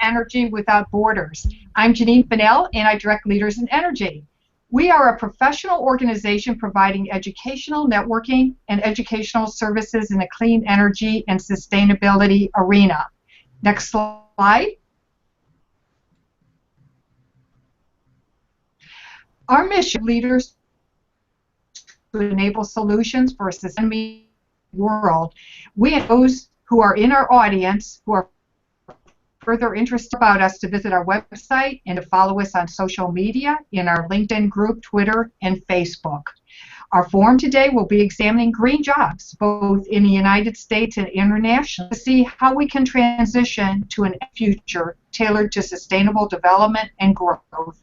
Energy Without Borders. I'm Janine Fennell, and I direct Leaders in Energy. We are a professional organization providing educational, networking, and educational services in the clean energy and sustainability arena. Next slide. Our mission, leaders to enable solutions for a sustainable world. We and those who are in our audience who are further interested about us to visit our website and to follow us on social media in our LinkedIn group, Twitter, and Facebook. Our forum today will be examining green jobs, both in the United States and internationally, to see how we can transition to a future tailored to sustainable development and growth,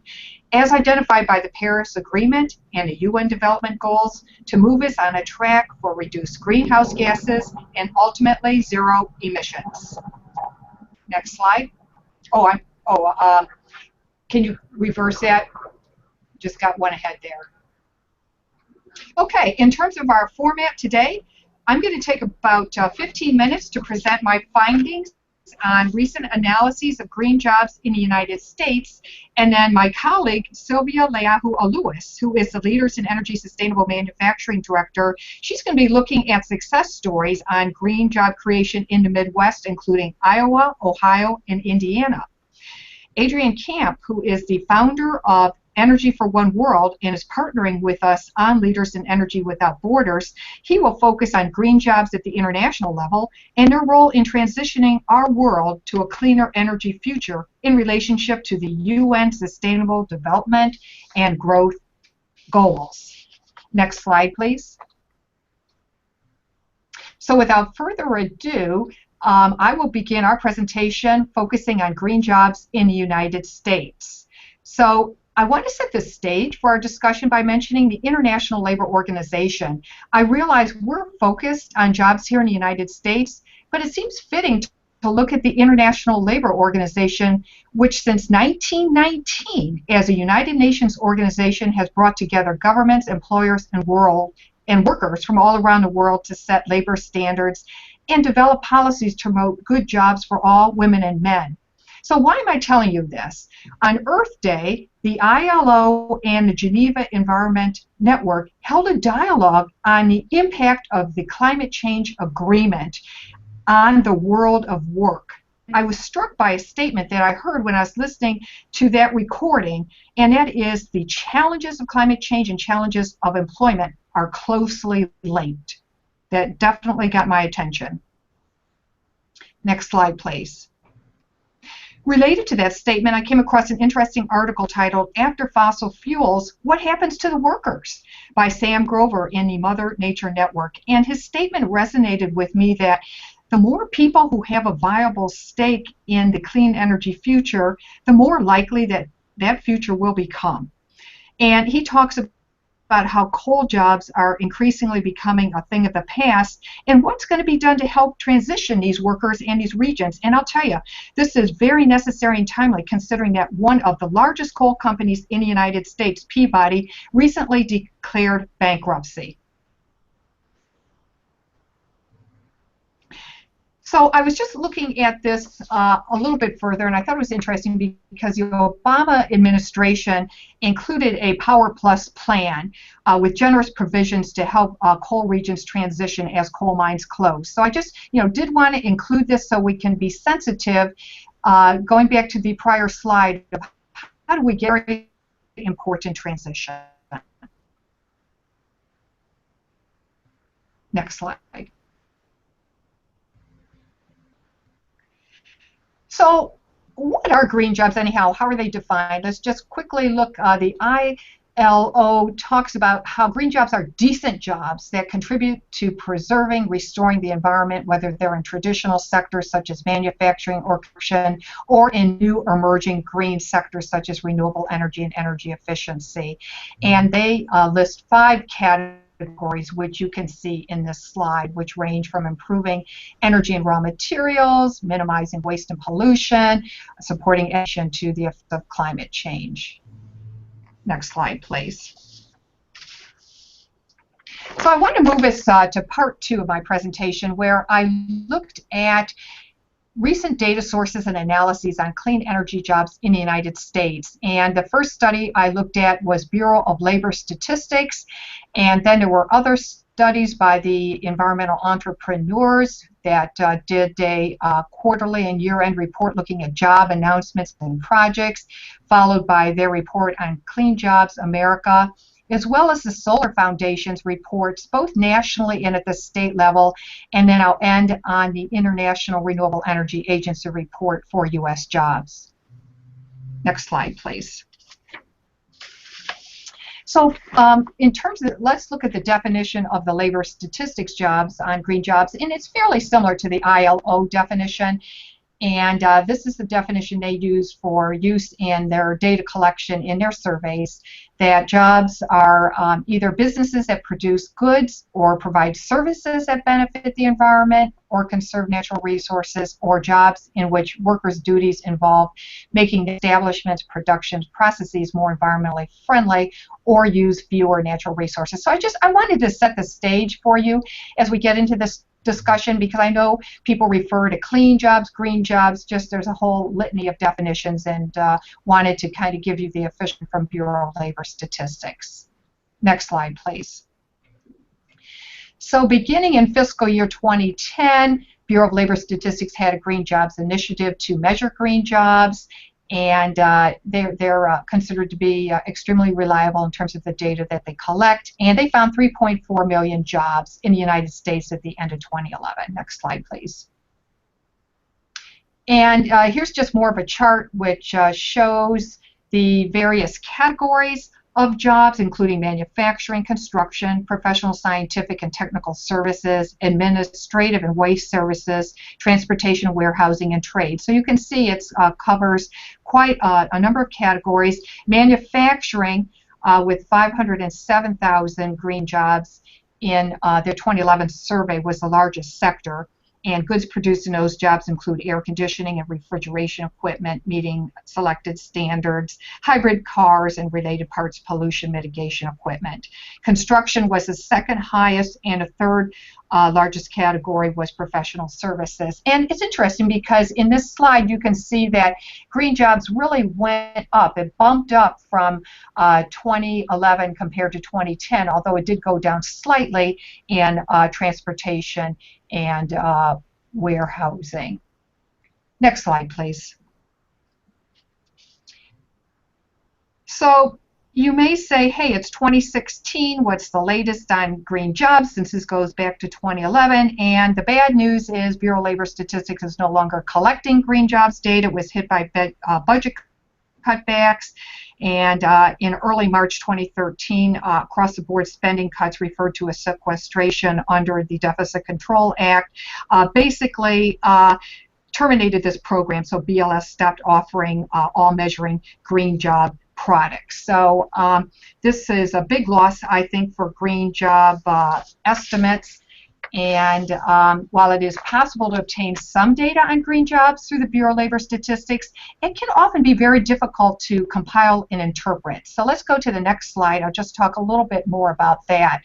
as identified by the Paris Agreement and the UN Development Goals, to move us on a track for reduced greenhouse gases and ultimately zero emissions. Next slide. Can you reverse that? Just got one ahead there. Okay, in terms of our format today, I'm going to take about 15 minutes to present my findings on recent analyses of green jobs in the United States, and then my colleague Sylvia Leahu-Aluas, who is the Leaders in Energy Sustainable Manufacturing Director, she's going to be looking at success stories on green job creation in the Midwest, including Iowa, Ohio, and Indiana. Adrian Camp, who is the founder of Energy for One World and is partnering with us on Leaders in Energy Without Borders, he will focus on green jobs at the international level and their role in transitioning our world to a cleaner energy future in relationship to the UN Sustainable Development and Growth Goals. Next slide, please. So without further ado, I will begin our presentation focusing on green jobs in the United States. So I want to set the stage for our discussion by mentioning the International Labor Organization. I realize we're focused on jobs here in the United States, but it seems fitting to look at the International Labor Organization, which since 1919, as a United Nations organization, has brought together governments, employers, and workers from all around the world to set labor standards and develop policies to promote good jobs for all women and men. So why am I telling you this? On Earth Day, the ILO and the Geneva Environment Network held a dialogue on the impact of the climate change agreement on the world of work. I was struck by a statement that I heard when I was listening to that recording, and that is the challenges of climate change and challenges of employment are closely linked. That definitely got my attention. Next slide, please. Related to that statement, I came across an interesting article titled "After Fossil Fuels, What Happens to the Workers?" by Sam Grover in the Mother Nature Network. And his statement resonated with me that the more people who have a viable stake in the clean energy future, the more likely that that future will become. And he talks about how coal jobs are increasingly becoming a thing of the past, and what's going to be done to help transition these workers and these regions. And I'll tell you, this is very necessary and timely, considering that one of the largest coal companies in the United States, Peabody, recently declared bankruptcy. So I was just looking at this a little bit further, and I thought it was interesting because the Obama administration included a Power Plus plan with generous provisions to help coal regions transition as coal mines close. So I just did want to include this so we can be sensitive, going back to the prior slide, of how do we get very important transition. Next slide. So what are green jobs anyhow? How are they defined? Let's just quickly look. The ILO talks about how green jobs are decent jobs that contribute to preserving, restoring the environment, whether they're in traditional sectors such as manufacturing or construction, or in new emerging green sectors such as renewable energy and energy efficiency. And they list 5 categories, which you can see in this slide, which range from improving energy and raw materials, minimizing waste and pollution, supporting action to the effects of climate change. Next slide, please. So I want to move us to part 2 of my presentation, where I looked at recent data sources and analyses on clean energy jobs in the United States. And the first study I looked at was Bureau of Labor Statistics, and then there were other studies by the environmental entrepreneurs that did a quarterly and year-end report looking at job announcements and projects, followed by their report on Clean Jobs America, as well as the Solar Foundation's reports, both nationally and at the state level. And then I'll end on the International Renewable Energy Agency report for U.S. jobs. Next slide, please. So in terms of, let's look at the definition of the labor statistics jobs on green jobs, and it's fairly similar to the ILO definition. And this is the definition they use for use in their data collection in their surveys, that jobs are either businesses that produce goods or provide services that benefit the environment or conserve natural resources, or jobs in which workers' duties involve making the establishment's production processes more environmentally friendly or use fewer natural resources. So I wanted to set the stage for you as we get into this discussion, because I know people refer to clean jobs, green jobs, just there's a whole litany of definitions, and wanted to kind of give you the official from Bureau of Labor Statistics. Next slide, please. So beginning in fiscal year 2010, Bureau of Labor Statistics had a Green Jobs Initiative to measure green jobs, and they're considered to be extremely reliable in terms of the data that they collect, and they found 3.4 million jobs in the United States at the end of 2011. Next slide, please. And here's just more of a chart which shows the various categories of jobs, including manufacturing, construction, professional, scientific, and technical services, administrative and waste services, transportation, warehousing, and trade. So you can see it covers quite a number of categories. Manufacturing, with 507,000 green jobs in their 2011 survey, was the largest sector. And goods produced in those jobs include air conditioning and refrigeration equipment meeting selected standards, hybrid cars, and related parts pollution mitigation equipment. Construction was the second highest, and a third largest category was professional services. And it's interesting because in this slide you can see that green jobs really went up. It bumped up from 2011 compared to 2010, although it did go down slightly in transportation and warehousing. Next slide, please. So you may say, hey, it's 2016, what's the latest on green jobs, since this goes back to 2011? And the bad news is Bureau of Labor Statistics is no longer collecting green jobs data. It was hit by budget cutbacks. And in early March 2013, across-the-board spending cuts referred to as sequestration under the Deficit Control Act basically terminated this program. So BLS stopped offering all measuring green job products. So this is a big loss, I think, for green job estimates. And while it is possible to obtain some data on green jobs through the Bureau of Labor Statistics, it can often be very difficult to compile and interpret. So let's go to the next slide. I'll just talk a little bit more about that.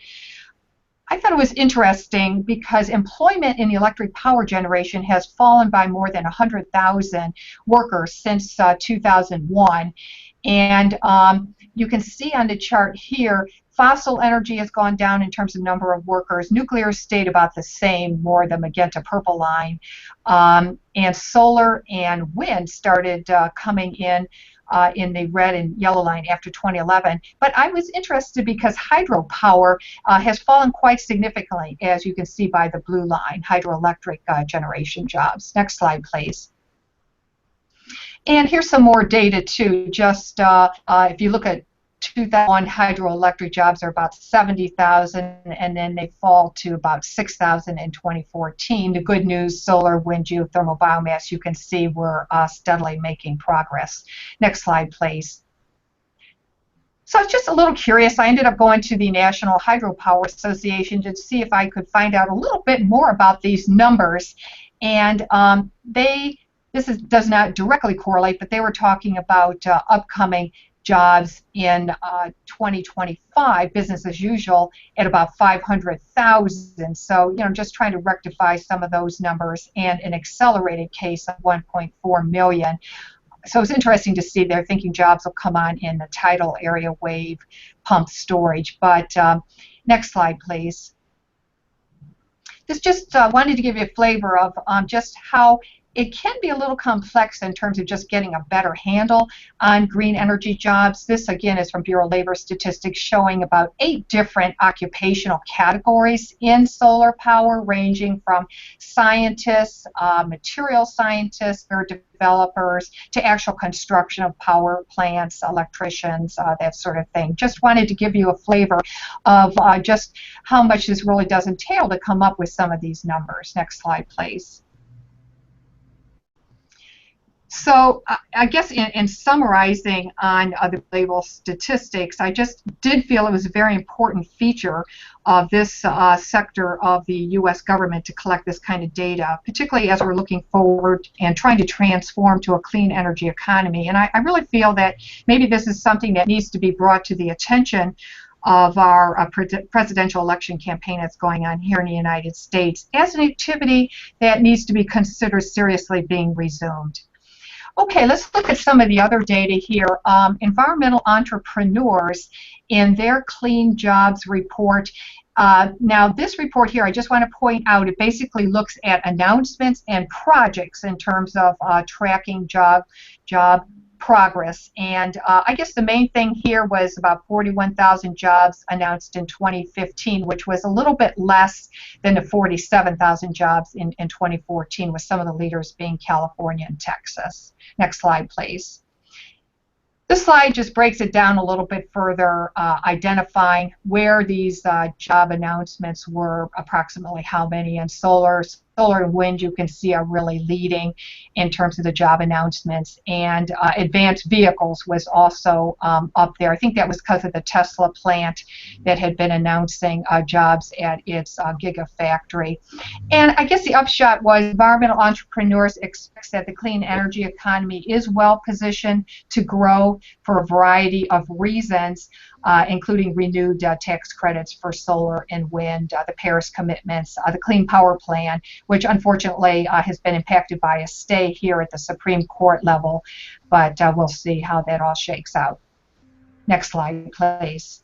I thought it was interesting because employment in the electric power generation has fallen by more than 100,000 workers since 2001. And you can see on the chart here, fossil energy has gone down in terms of number of workers. Nuclear stayed about the same, more the magenta purple line. And solar and wind started coming in the red and yellow line after 2011. But I was interested because hydropower has fallen quite significantly, as you can see by the blue line, hydroelectric generation jobs. Next slide, please. And here's some more data too. Just if you look at 2001, hydroelectric jobs are about 70,000, and then they fall to about 6,000 in 2014. The good news, solar, wind, geothermal, biomass, you can see we're steadily making progress. Next slide, please. So I was just a little curious. I ended up going to the National Hydropower Association to see if I could find out a little bit more about these numbers. And does not directly correlate, but they were talking about upcoming jobs in 2025, business as usual, at about 500,000. So, just trying to rectify some of those numbers, and an accelerated case of 1.4 million. So it's interesting to see they're thinking jobs will come on in the tidal area wave pump storage. But next slide, please. This just wanted to give you a flavor of just how it can be a little complex in terms of just getting a better handle on green energy jobs. This, again, is from Bureau of Labor Statistics, showing about 8 different occupational categories in solar power, ranging from scientists, material scientists, or developers, to actual construction of power plants, electricians, that sort of thing. Just wanted to give you a flavor of just how much this really does entail to come up with some of these numbers. Next slide, please. So I guess in summarizing on the label statistics, I just did feel it was a very important feature of this sector of the U.S. government to collect this kind of data, particularly as we're looking forward and trying to transform to a clean energy economy. And I really feel that maybe this is something that needs to be brought to the attention of our presidential election campaign that's going on here in the United States as an activity that needs to be considered seriously being resumed. Okay, let's look at some of the other data here. Environmental entrepreneurs in their Clean Jobs report. Now, this report here, I just want to point out, it basically looks at announcements and projects in terms of tracking job progress. And I guess the main thing here was about 41,000 jobs announced in 2015, which was a little bit less than the 47,000 jobs in 2014, with some of the leaders being California and Texas. Next slide, please. This slide just breaks it down a little bit further, identifying where these job announcements were, approximately how many. And solar and wind, you can see, are really leading in terms of the job announcements. And advanced vehicles was also up there. I think that was because of the Tesla plant that had been announcing jobs at its gigafactory. And I guess the upshot was environmental entrepreneurs expect that the clean energy economy is well positioned to grow for a variety of reasons, including renewed tax credits for solar and wind, the Paris commitments, the Clean Power Plan, which unfortunately has been impacted by a stay here at the Supreme Court level, but we'll see how that all shakes out. Next slide, please.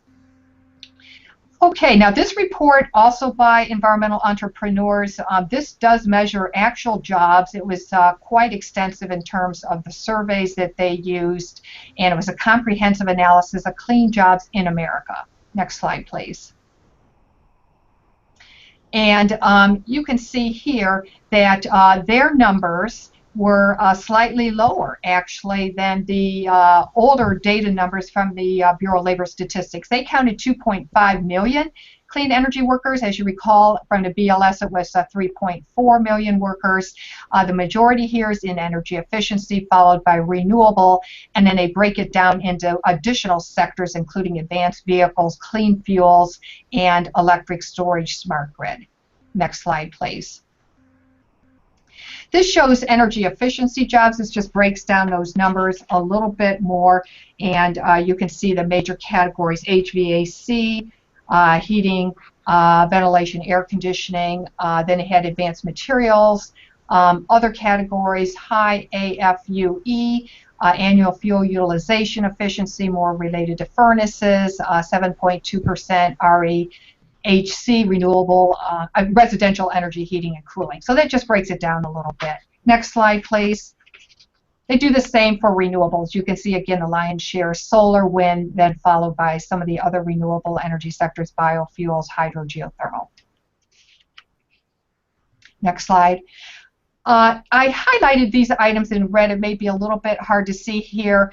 Okay, now this report, also by environmental entrepreneurs, this does measure actual jobs. It was quite extensive in terms of the surveys that they used, and it was a comprehensive analysis of clean jobs in America. Next slide, please. And you can see here that their numbers were slightly lower, actually, than the older data numbers from the Bureau of Labor Statistics. They counted 2.5 million clean energy workers. As you recall, from the BLS, it was 3.4 million workers. The majority here is in energy efficiency, followed by renewable, and then they break it down into additional sectors, including advanced vehicles, clean fuels, and electric storage smart grid. Next slide, please. This shows energy efficiency jobs. This just breaks down those numbers a little bit more, and you can see the major categories: HVAC, heating, ventilation, air conditioning. Then it had advanced materials. Other categories: high AFUE, annual fuel utilization efficiency, more related to furnaces, 7.2% REHC, renewable, residential energy heating and cooling. So that just breaks it down a little bit. Next slide, please. They do the same for renewables. You can see, again, the lion's share: solar, wind, then followed by some of the other renewable energy sectors: biofuels, hydro, geothermal. Next slide. I highlighted these items in red. It may be a little bit hard to see here.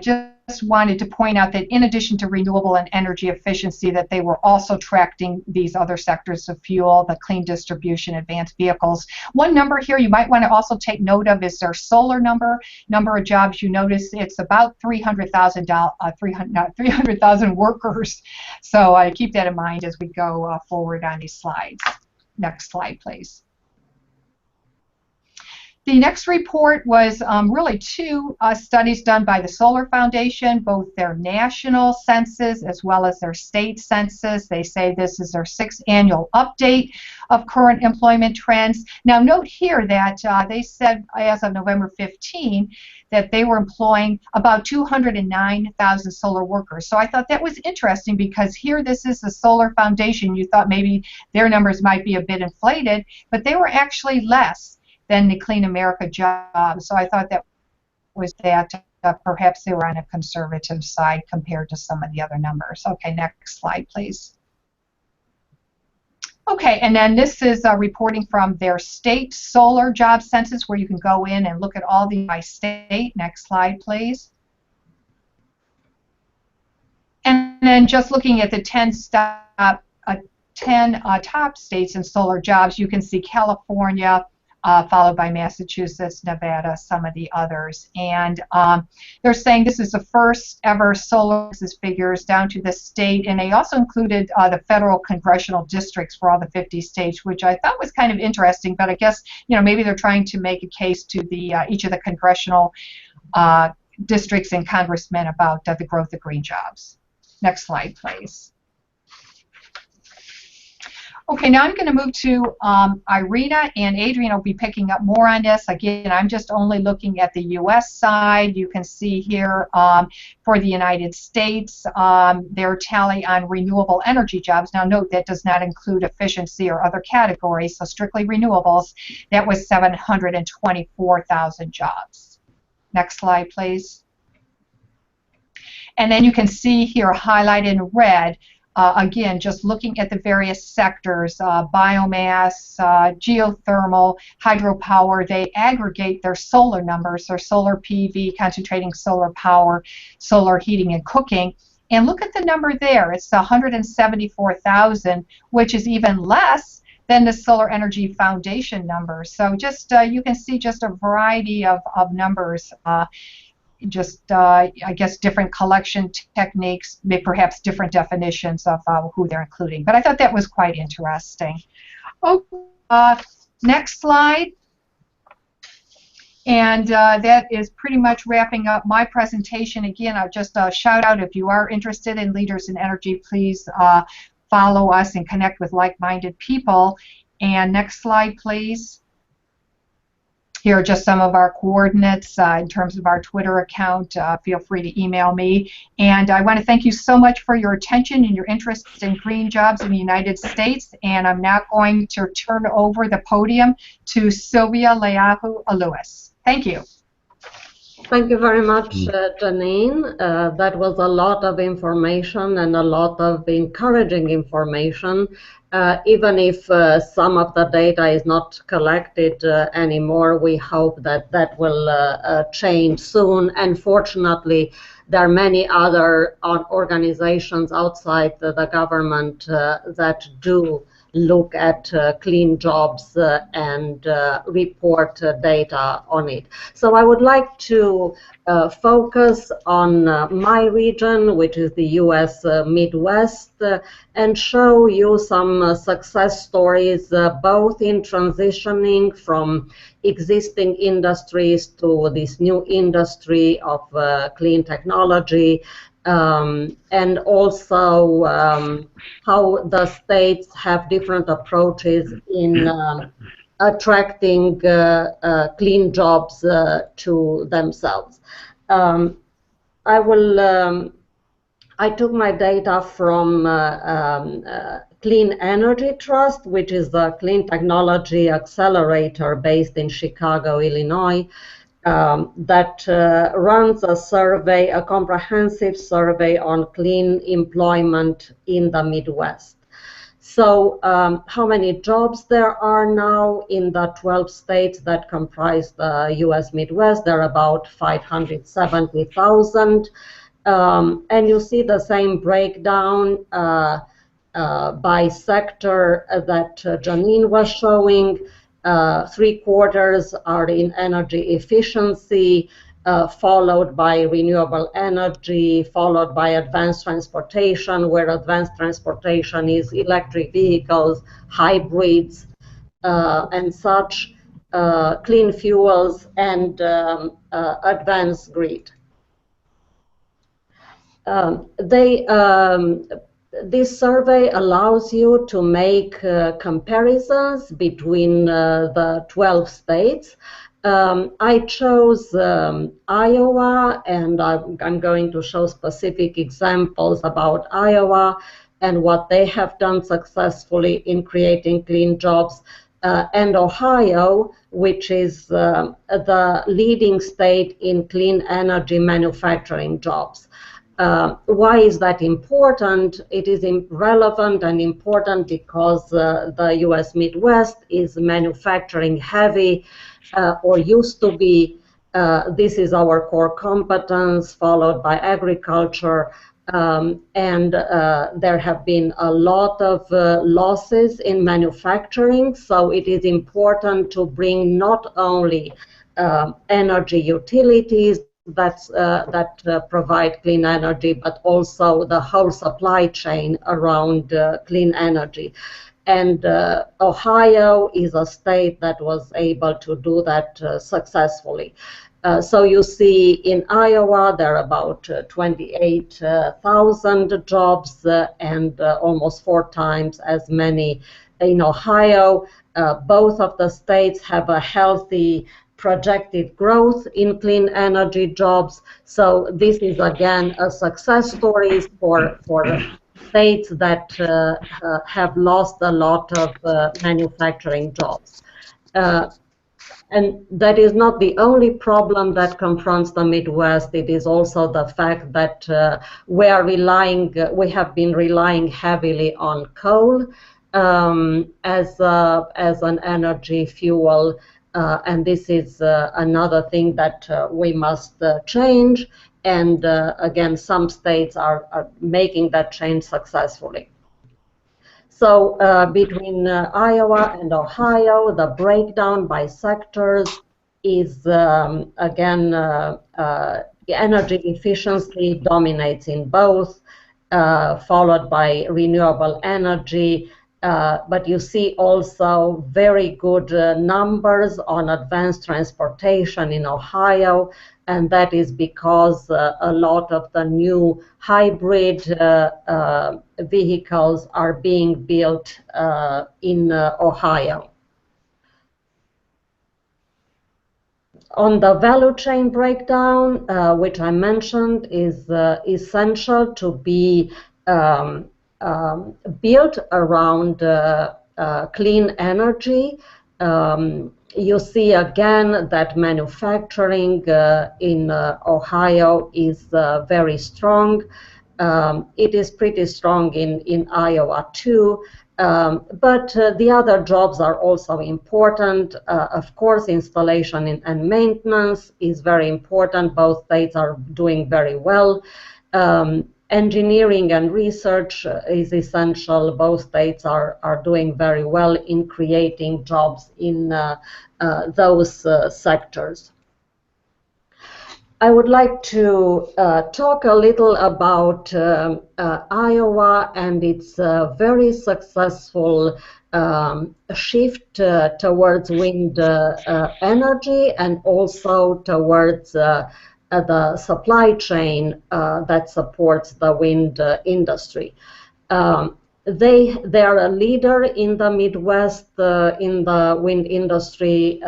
Just wanted to point out that in addition to renewable and energy efficiency, that they were also tracking these other sectors of fuel, the clean distribution, advanced vehicles. One number here you might want to also take note of is their solar number of jobs. You notice it's about 300,000 workers. So keep that in mind as we go forward on these slides. Next slide, please. The next report was really two studies done by the Solar Foundation, both their national census as well as their state census. They say this is their 6th annual update of current employment trends. Now note here that they said as of November 15 that they were employing about 209,000 solar workers. So I thought that was interesting because here this is the Solar Foundation. You thought maybe their numbers might be a bit inflated, but they were actually less than the Clean America jobs. So I thought that was that perhaps they were on a conservative side compared to some of the other numbers. Okay, next slide, please. Okay, and then this is reporting from their state solar job census where you can go in and look at all the by state. Next slide, please. And then just looking at the 10 top states in solar jobs, you can see California, followed by Massachusetts, Nevada, some of the others. And they're saying this is the first ever solar census figures down to the state, and they also included the federal congressional districts for all the 50 states, which I thought was kind of interesting, but I guess, you know, maybe they're trying to make a case to the each of the congressional districts and congressmen about the growth of green jobs. Next slide, please. Okay, now I'm going to move to Irina, and Adrian will be picking up more on this. Again, I'm just only looking at the U.S. side. You can see here for the United States, their tally on renewable energy jobs. Now note that does not include efficiency or other categories, so strictly renewables. That was 724,000 jobs. Next slide, please. And then you can see here highlighted in red, again, just looking at the various sectors, biomass, geothermal, hydropower, they aggregate their solar numbers, their solar PV, concentrating solar power, solar heating and cooking. And look at the number there. It's 174,000, which is even less than the Solar Energy Foundation number. So just you can see just a variety of numbers. I guess different collection techniques, maybe perhaps different definitions of who they're including. But I thought that was quite interesting. Oh, next slide. And that is pretty much wrapping up my presentation. Again, I'll just shout out, if you are interested in Leaders in Energy, please follow us and connect with like-minded people. And next slide, please. Here are just some of our coordinates in terms of our Twitter account. Feel free to email me. And I want to thank you so much for your attention and your interest in green jobs in the United States. And I'm now going to turn over the podium to Sylvia Leahu-Aluas. Thank you. Thank you very much, Janine. That was a lot of information and a lot of encouraging information. Even if some of the data is not collected anymore, we hope that that will change soon. And fortunately, there are many other organizations outside the government that do look at clean jobs and report data on it. So I would like to focus on my region, which is the US Midwest, and show you some success stories both in transitioning from existing industries to this new industry of clean technology, and also how the states have different approaches in attracting clean jobs to themselves. I took my data from Clean Energy Trust, which is the clean technology accelerator based in Chicago, Illinois, that runs a survey, a comprehensive survey on clean employment in the Midwest. So how many jobs there are now in the 12 states that comprise the US Midwest? There are about 570,000. And you see the same breakdown by sector that Janine was showing. 3/4 are in energy efficiency, followed by renewable energy, followed by advanced transportation, where advanced transportation is electric vehicles, hybrids, and such. clean fuels, and advanced grid. This survey allows you to make comparisons between the 12 states. I chose Iowa, and I'm going to show specific examples about Iowa and what they have done successfully in creating clean jobs, and Ohio, which is the leading state in clean energy manufacturing jobs. Why is that important? It is relevant and important because the US Midwest is manufacturing heavy, or used to be. This is our core competence, followed by agriculture. And there have been a lot of losses in manufacturing, so it is important to bring not only energy utilities that provide clean energy, but also the whole supply chain around clean energy. And Ohio is a state that was able to do that successfully. So you see in Iowa, there are about 28,000 jobs and almost 4 times as many in Ohio. Both of the states have a healthy projected growth in clean energy jobs. So this is again a success story for states that have lost a lot of manufacturing jobs. And that is not the only problem that confronts the Midwest. It is also the fact that we have been relying heavily on coal as an energy fuel, and this is another thing that we must change. And again, some states are making that change successfully. So between Iowa and Ohio, the breakdown by sectors is, again, energy efficiency dominates in both, followed by renewable energy. But you see also very good numbers on advanced transportation in Ohio, and that is because a lot of the new hybrid vehicles are being built in Ohio. On the value chain breakdown, which I mentioned, is essential to be built around clean energy. You see again that manufacturing in Ohio is very strong. It is pretty strong in Iowa too. But the other jobs are also important. Of course, installation and maintenance is very important. Both states are doing very well. Engineering and research is essential. Both states are doing very well in creating jobs in those sectors. I would like to talk a little about Iowa and its very successful shift towards wind energy, and also towards the supply chain that supports the wind industry. They are a leader in the Midwest in the wind industry.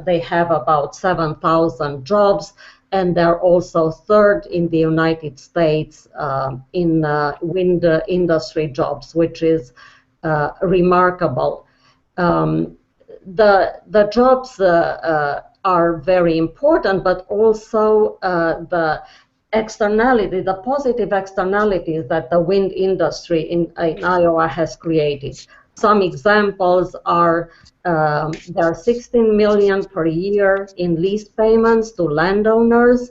They have about 7,000 jobs, and they're also third in the United States in wind industry jobs, which is remarkable. The jobs are very important, but also the externality, the positive externalities that the wind industry in Iowa has created. Some examples are there are 16 million per year in lease payments to landowners,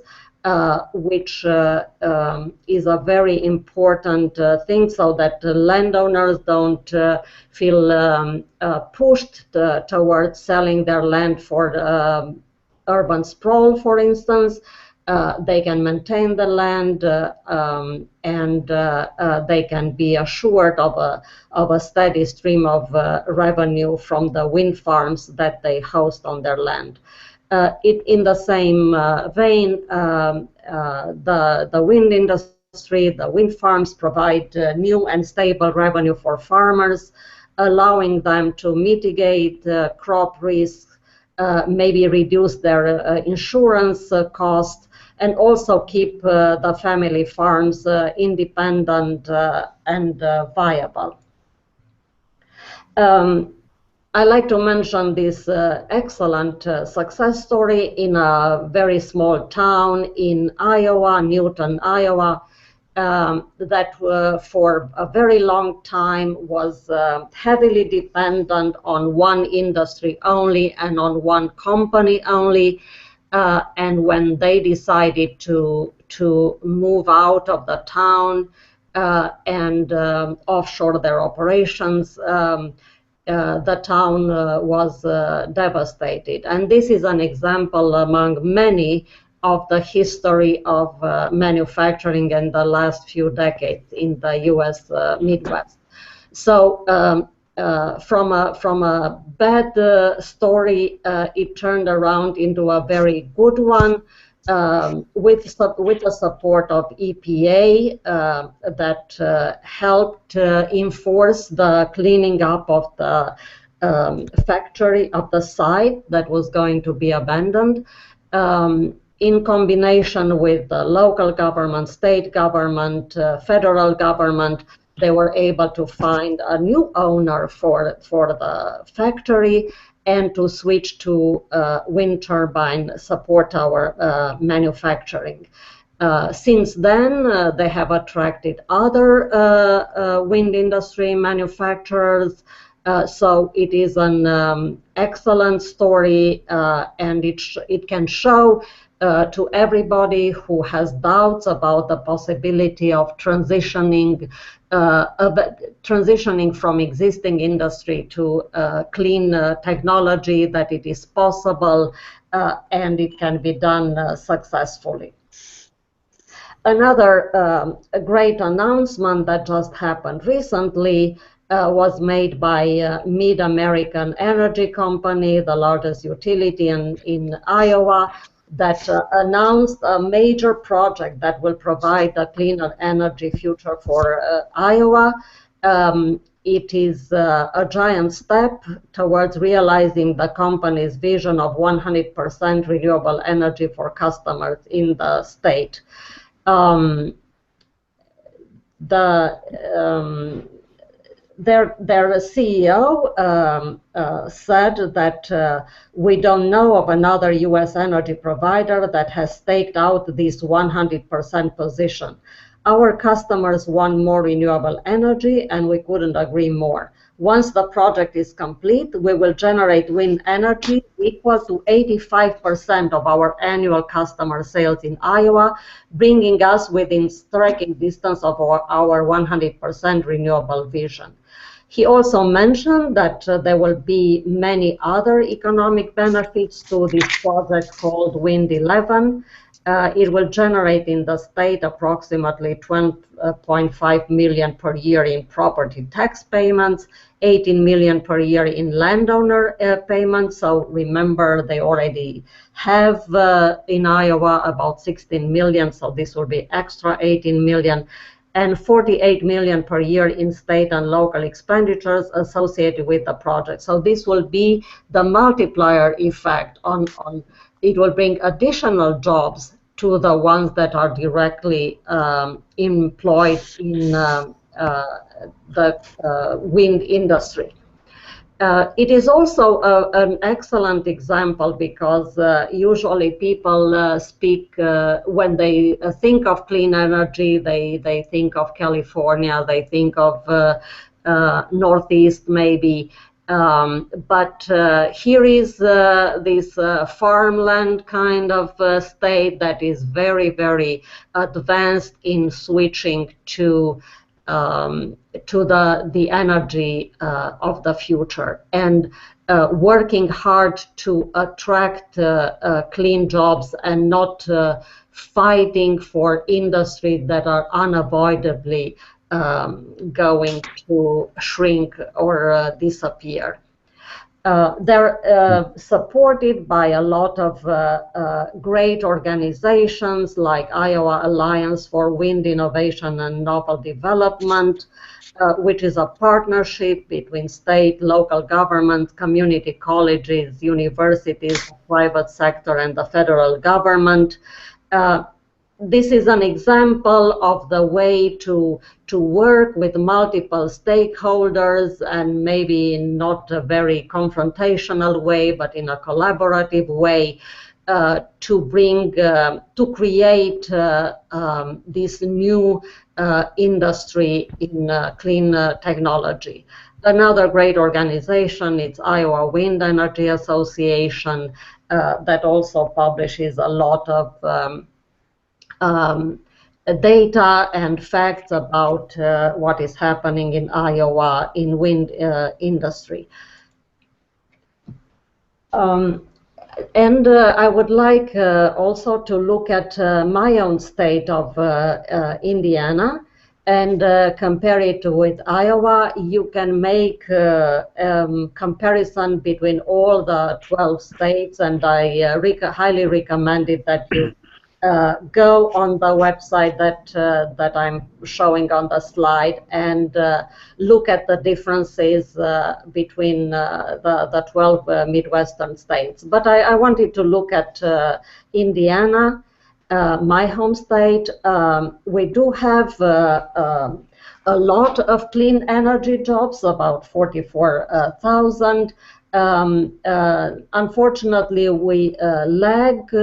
which is a very important thing, so that the landowners don't feel pushed towards selling their land for urban sprawl, for instance. They can maintain the land, and they can be assured of a steady stream of revenue from the wind farms that they host on their land. In the same vein, the wind industry, the wind farms provide new and stable revenue for farmers, allowing them to mitigate crop risks, maybe reduce their insurance costs, and also keep the family farms independent and viable. I like to mention this excellent success story in a very small town in Iowa, Newton, Iowa, that for a very long time was heavily dependent on one industry only and on one company only. And when they decided to move out of the town and offshore their operations, the town was devastated. And this is an example among many of the history of manufacturing in the last few decades in the US Midwest. So from a bad story, it turned around into a very good one, with the support of EPA that helped enforce the cleaning up of the factory, of the site that was going to be abandoned. In combination with the local government, state government, federal government, they were able to find a new owner for the factory and to switch to wind turbine support tower manufacturing. Since then, they have attracted other wind industry manufacturers. So it is an excellent story, and it can show to everybody who has doubts about the possibility of transitioning from existing industry to clean technology, that it is possible and it can be done successfully. Another great announcement that just happened recently was made by Mid-American Energy Company, the largest utility in Iowa, that announced a major project that will provide a cleaner energy future for Iowa. It is a giant step towards realizing the company's vision of 100% renewable energy for customers in the state. Their CEO said that we don't know of another US energy provider that has staked out this 100% position. Our customers want more renewable energy, and we couldn't agree more. Once the project is complete, we will generate wind energy equal to 85% of our annual customer sales in Iowa, bringing us within striking distance of our 100% renewable vision. He also mentioned that there will be many other economic benefits to this project called Wind 11. It will generate in the state approximately $12.5 million per year in property tax payments, 18 million per year in landowner payments. So remember, they already have in Iowa about 16 million, so this will be extra 18 million. And 48 million per year in state and local expenditures associated with the project. So this will be the multiplier effect on it will bring additional jobs to the ones that are directly employed in the wind industry. It is also an excellent example because usually people speak, when they think of clean energy, they think of California, they think of Northeast maybe. But here is this farmland kind of state that is very, very advanced in switching to the energy of the future, and working hard to attract clean jobs and not fighting for industries that are unavoidably going to shrink or disappear. They're supported by a lot of great organizations like Iowa Alliance for Wind Innovation and Novel Development, which is a partnership between state, local governments, community colleges, universities, private sector, and the federal government. This is an example of the way to work with multiple stakeholders, and maybe not a very confrontational way, but in a collaborative way, to bring, to create this new industry in clean technology. Another great organization is Iowa Wind Energy Association, that also publishes a lot of data and facts about what is happening in Iowa in wind industry. And I would like also to look at my own state of Indiana and compare it with Iowa. You can make comparison between all the 12 states, and I highly recommend it that you go on the website that I'm showing on the slide and look at the differences between the 12 Midwestern states. But I wanted to look at Indiana, my home state. We do have a lot of clean energy jobs, about 44,000. Unfortunately, we lag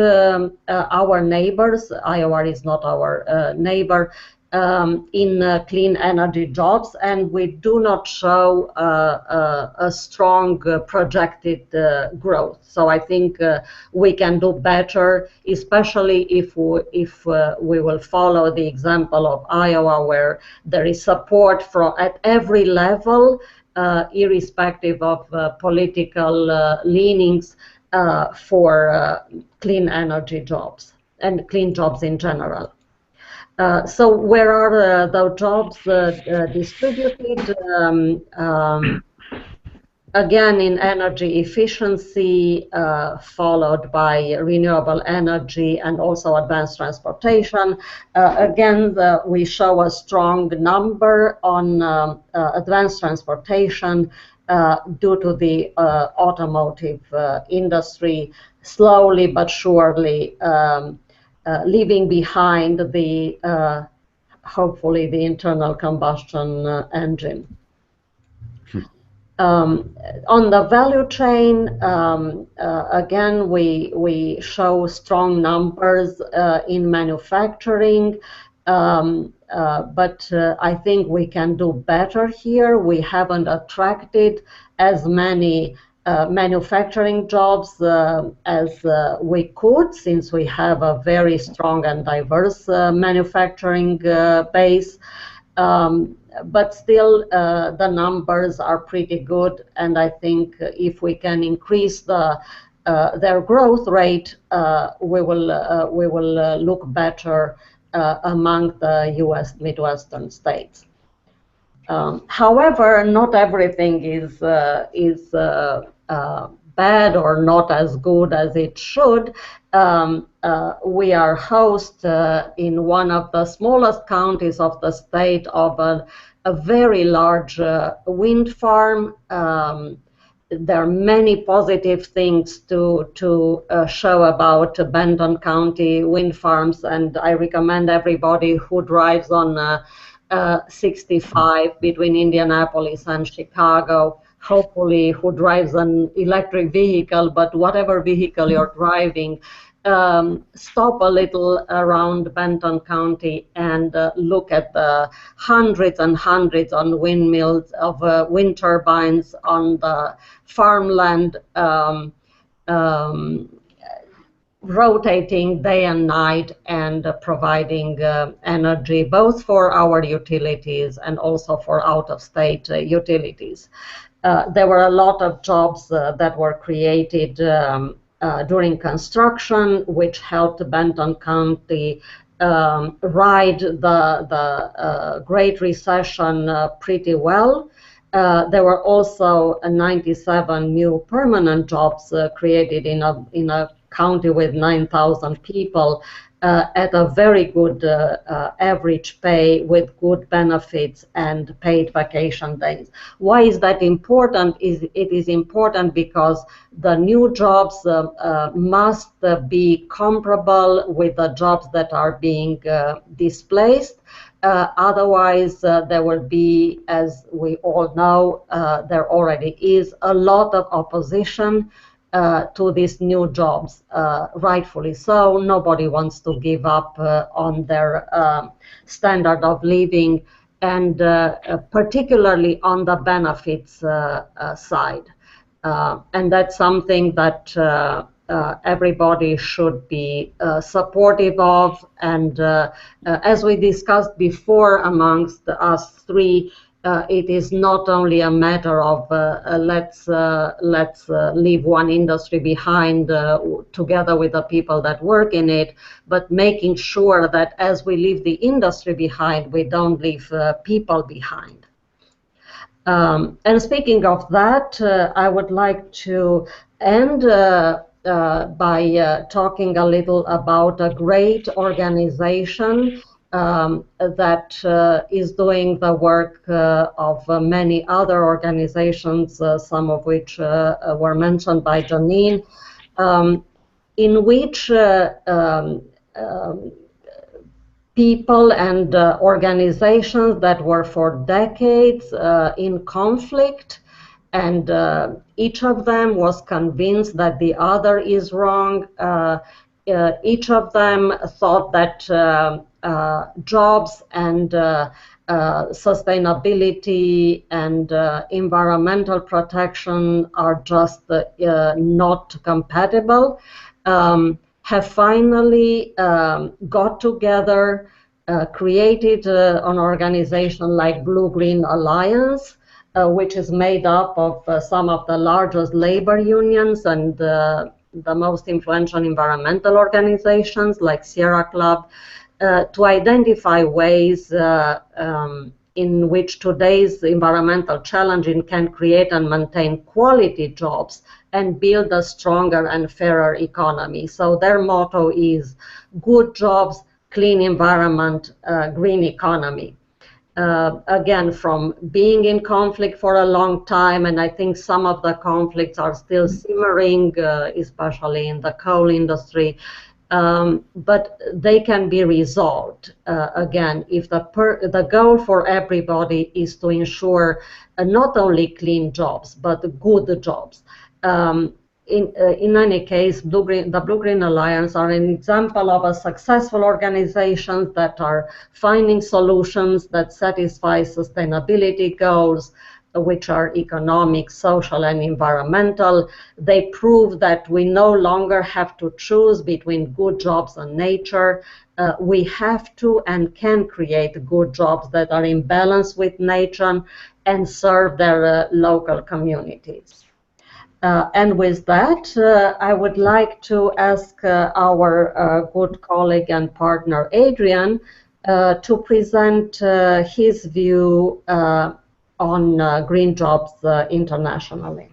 our neighbors. Iowa is not our neighbor in clean energy jobs, and we do not show a strong projected growth. So I think we can do better, especially if we will follow the example of Iowa, where there is support from at every level, irrespective of political leanings, for clean energy jobs and clean jobs in general. So where are the jobs distributed? Again, in energy efficiency, followed by renewable energy and also advanced transportation. Again, we show a strong number on advanced transportation due to the automotive industry, slowly but surely leaving behind the hopefully the internal combustion engine. On the value chain, again, we show strong numbers in manufacturing, but I think we can do better here. We haven't attracted as many manufacturing jobs as we could, since we have a very strong and diverse manufacturing base. But still, the numbers are pretty good, and I think if we can increase their growth rate, we will look better among the U.S. Midwestern states. However, not everything is bad or not as good as it should. We are host in one of the smallest counties of the state of a very large wind farm. There are many positive things to show about Benton County wind farms, and I recommend everybody who drives on 65 between Indianapolis and Chicago, hopefully who drives an electric vehicle, but whatever vehicle you're driving, stop a little around Benton County and look at the hundreds and hundreds on windmills of wind turbines on the farmland, rotating day and night and providing energy both for our utilities and also for out-of-state utilities. There were a lot of jobs that were created during construction, which helped Benton County ride the Great Recession pretty well. There were also 97 new permanent jobs created in a county with 9,000 people at a very good average pay with good benefits and paid vacation days. Why is that important? It is important because the new jobs must be comparable with the jobs that are being displaced. Otherwise, there will be, as we all know, there already is a lot of opposition to these new jobs, rightfully so. Nobody wants to give up on their standard of living, and particularly on the benefits side. And that's something that everybody should be supportive of. And as we discussed before amongst us three, it is not only a matter of let's leave one industry behind together with the people that work in it, but making sure that as we leave the industry behind, we don't leave people behind. And speaking of that, I would like to end by talking a little about a great organization that is doing the work of many other organizations, some of which were mentioned by Janine, in which people and organizations that were for decades in conflict, and each of them was convinced that the other is wrong. Each of them thought that jobs and sustainability and environmental protection are just not compatible, have finally got together, created an organization like BlueGreen Alliance, which is made up of some of the largest labor unions and the most influential environmental organizations like Sierra Club, to identify ways in which today's environmental challenging can create and maintain quality jobs and build a stronger and fairer economy. So their motto is good jobs, clean environment, green economy. Again, from being in conflict for a long time, and I think some of the conflicts are still simmering, especially in the coal industry, but they can be resolved. Again, if the goal for everybody is to ensure not only clean jobs, but good jobs. In any case, the BlueGreen Alliance are an example of a successful organizations that are finding solutions that satisfy sustainability goals, which are economic, social, and environmental. They prove that we no longer have to choose between good jobs and nature. We have to and can create good jobs that are in balance with nature and serve their local communities. And with that, I would like to ask our good colleague and partner, Adrian, to present his view on green jobs internationally.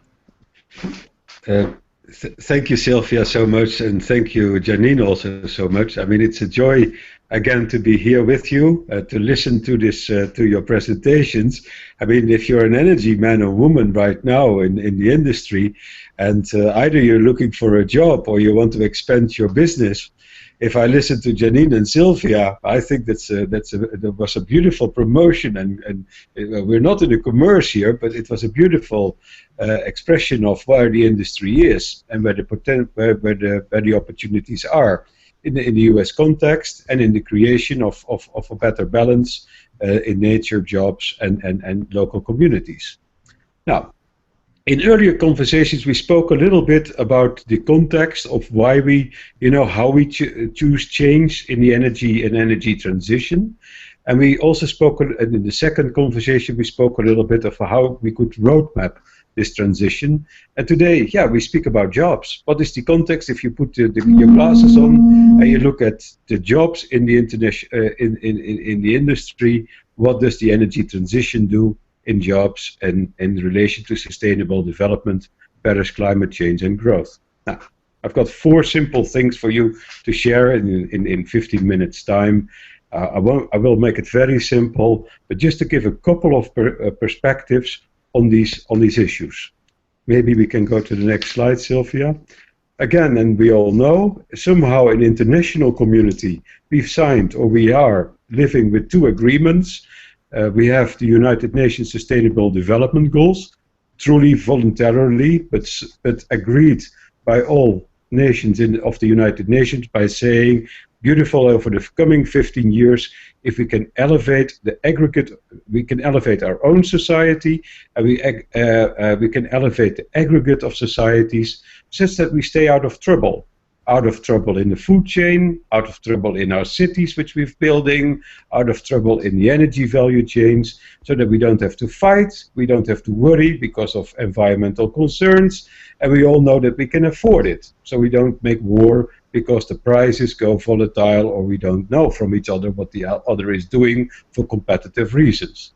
Thank you, Sylvia, so much, and thank you, Janine, also so much. I mean, it's a joy again to be here with you, to listen to this, to your presentations. I mean, if you're an energy man or woman right now in the industry, and either you're looking for a job or you want to expand your business, if I listen to Janine and Sylvia, I think that was a beautiful promotion, and we're not in a commerce here, but it was a beautiful expression of where the industry is and where the opportunities are in the US context and in the creation of a better balance in nature, jobs, and local communities. Now, in earlier conversations, we spoke a little bit about the context of why we, how we choose change in the energy transition. And we also spoke, in the second conversation, we spoke a little bit of how we could roadmap this transition. And today, yeah, we speak about jobs. What is the context if you put your glasses on and you look at the jobs in the in the industry? What does the energy transition do in jobs and in relation to sustainable development, Paris climate change, and growth? Now, I've got 4 simple things for you to share in 15 minutes time. I will make it very simple, but just to give a couple of perspectives on these issues. Maybe we can go to the next slide, Sylvia. Again, and we all know, somehow in international community, we've signed, or we are living with 2 agreements. We have the United Nations Sustainable Development Goals, truly voluntarily, but agreed by all nations of the United Nations by saying, beautiful, over the coming 15 years, if we can elevate the aggregate, we can elevate our own society, and we can elevate the aggregate of societies such that we stay out of trouble in the food chain, out of trouble in our cities which we're building, out of trouble in the energy value chains, so that we don't have to fight, we don't have to worry because of environmental concerns, and we all know that we can afford it. So we don't make war because the prices go volatile, or we don't know from each other what the other is doing for competitive reasons.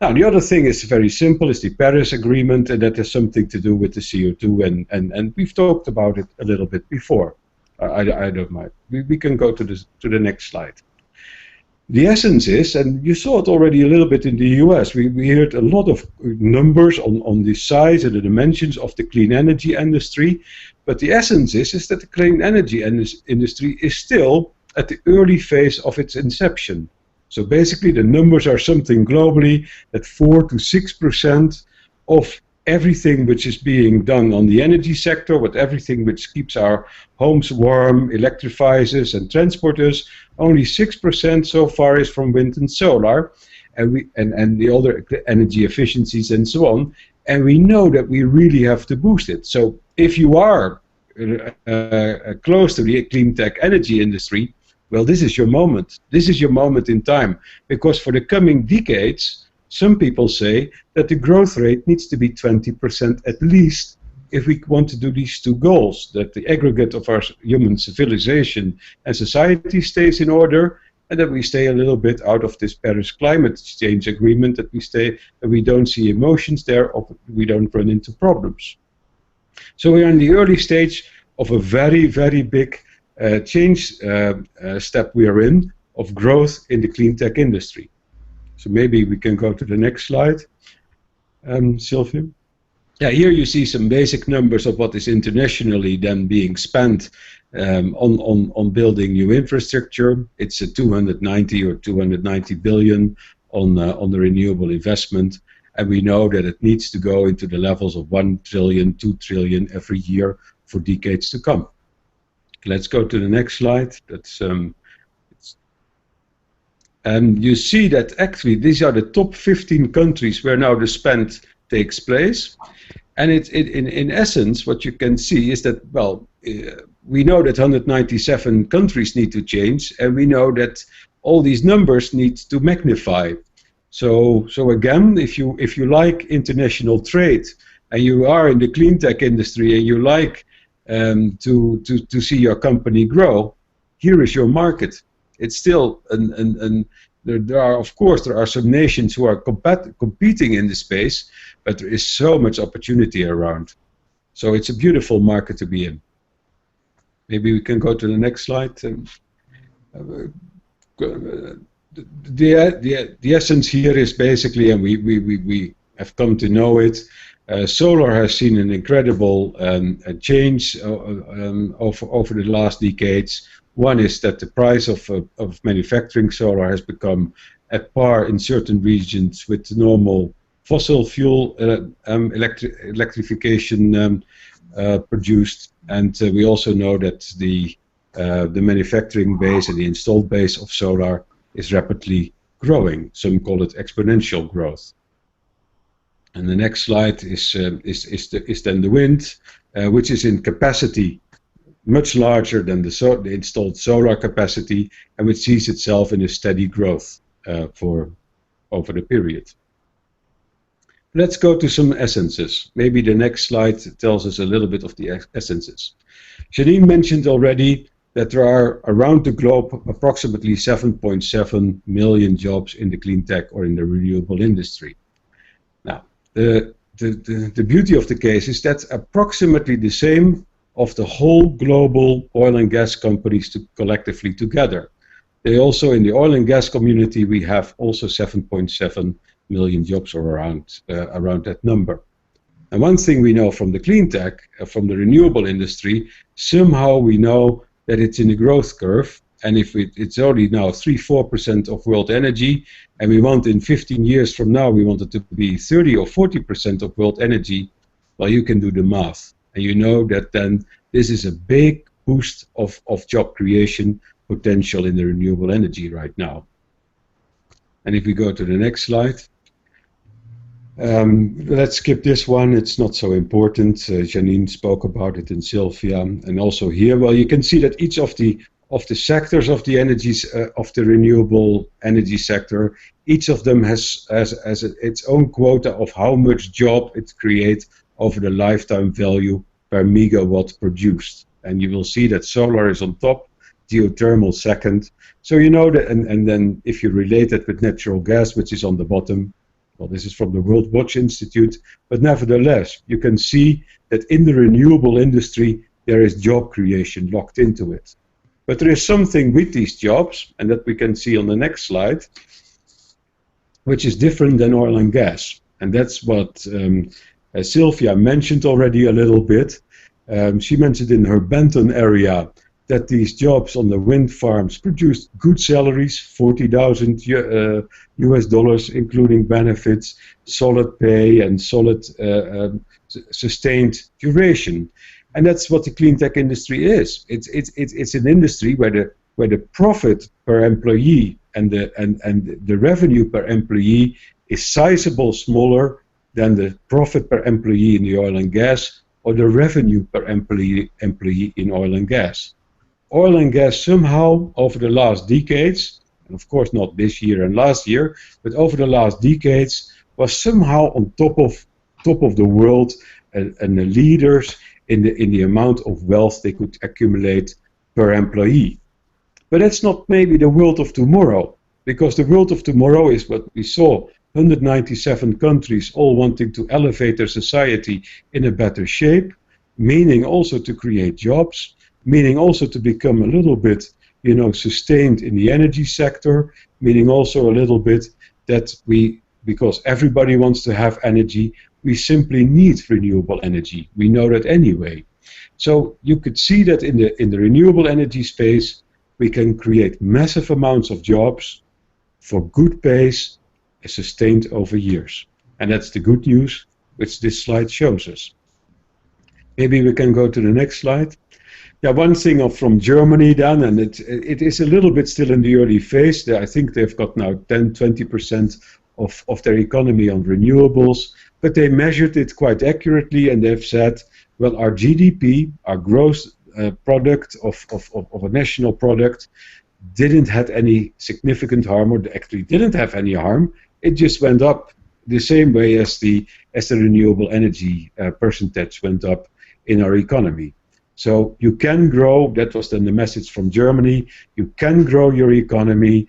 Now, the other thing is very simple, is the Paris Agreement, and that has something to do with the CO2, and we've talked about it a little bit before. I don't mind. We can go to the next slide. The essence is, and you saw it already a little bit in the US, we heard a lot of numbers on the size and the dimensions of the clean energy industry, but the essence is that the clean energy industry is still at the early phase of its inception. So basically the numbers are something globally that 4 to 6% of everything which is being done on the energy sector, with everything which keeps our homes warm, electrifies us and transports us, only 6% so far is from wind and solar, and the other energy efficiencies and so on. And we know that we really have to boost it. So if you are close to the clean tech energy industry, well, this is your moment. This is your moment in time, because for the coming decades, some people say that the growth rate needs to be 20% at least if we want to do these 2 goals, that the aggregate of our human civilization and society stays in order, and that we stay a little bit out of this Paris climate change agreement, that we don't see emotions there, or we don't run into problems. So we are in the early stage of a very, very big change step we are in, of growth in the clean tech industry. So maybe we can go to the next slide, Sylvia. Yeah, here you see some basic numbers of what is internationally then being spent on building new infrastructure. It's a 290 billion on the renewable investment, and we know that it needs to go into the levels of 1 trillion, 2 trillion every year for decades to come. Let's go to the next slide. That's and you see that actually these are the top 15 countries where now the spend takes place. And in essence, what you can see is that, well, we know that 197 countries need to change, and we know that all these numbers need to magnify. So again, if you like international trade, and you are in the clean tech industry, and you like to see your company grow, here is your market. It's still, there are some nations who are competing in this space, but there is so much opportunity around. So it's a beautiful market to be in. Maybe we can go to the next slide. The essence here is basically, and we have come to know it, solar has seen an incredible change over the last decades. One is that the price of manufacturing solar has become at par in certain regions with normal fossil fuel electrification produced, and we also know that the manufacturing base and the installed base of solar is rapidly growing. Some call it exponential growth. And the next slide is then the wind, which is in capacity much larger than the installed solar capacity, and which sees itself in a steady growth over the period. Let's go to some essences. Maybe the next slide tells us a little bit of the essences. Janine mentioned already that there are around the globe approximately 7.7 million jobs in the clean tech or in the renewable industry. Now, the beauty of the case is that approximately the same of the whole global oil and gas companies collectively together. They also, in the oil and gas community, we have also 7.7 million jobs or around that number. And one thing we know from the clean tech, from the renewable industry, somehow we know that it's in a growth curve. And if it's only now 3-4% of world energy, and we want in 15 years from now, we want it to be 30 or 40% of world energy, well, you can do the math. And you know that then this is a big boost of job creation potential in the renewable energy right now. And if we go to the next slide, let's skip this one. It's not so important. Janine spoke about it, and Sylvia, and also here. Well, you can see that each of the sectors of the energies of the renewable energy sector, each of them has its own quota of how much job it creates over the lifetime value per megawatt produced. And you will see that solar is on top, geothermal second. So you know that, and then if you relate it with natural gas, which is on the bottom, well, this is from the World Watch Institute, but nevertheless, you can see that in the renewable industry, there is job creation locked into it. But there is something with these jobs, and that we can see on the next slide, which is different than oil and gas. And that's what Sylvia mentioned already a little bit. She mentioned in her Benton area that these jobs on the wind farms produced good salaries, $40,000 US dollars, including benefits, solid pay, and solid sustained duration. And that's what the clean tech industry is. It's an industry where the profit per employee and the revenue per employee is sizable smaller than the profit per employee in the oil and gas or the revenue per employee in oil and gas. Oil and gas somehow over the last decades, and of course not this year and last year, but over the last decades was somehow on top of the world and the leaders in the amount of wealth they could accumulate per employee. But that's not maybe the world of tomorrow, because the world of tomorrow is what we saw, 197 countries all wanting to elevate their society in a better shape, meaning also to create jobs, meaning also to become a little bit, sustained in the energy sector, meaning also a little bit that because everybody wants to have energy, we simply need renewable energy. We know that anyway. So you could see that in the renewable energy space, we can create massive amounts of jobs for good pace, sustained over years. And that's the good news, which this slide shows us. Maybe we can go to the next slide. Yeah, one thing from Germany then, and it is a little bit still in the early phase. I think they've got now 10-20% of their economy on renewables, but they measured it quite accurately, and they've said, well, our GDP, our gross product of a national product, didn't have any significant harm, or actually didn't have any harm. It just went up the same way as the renewable energy percentage went up in our economy. So you can grow, that was then the message from Germany, you can grow your economy,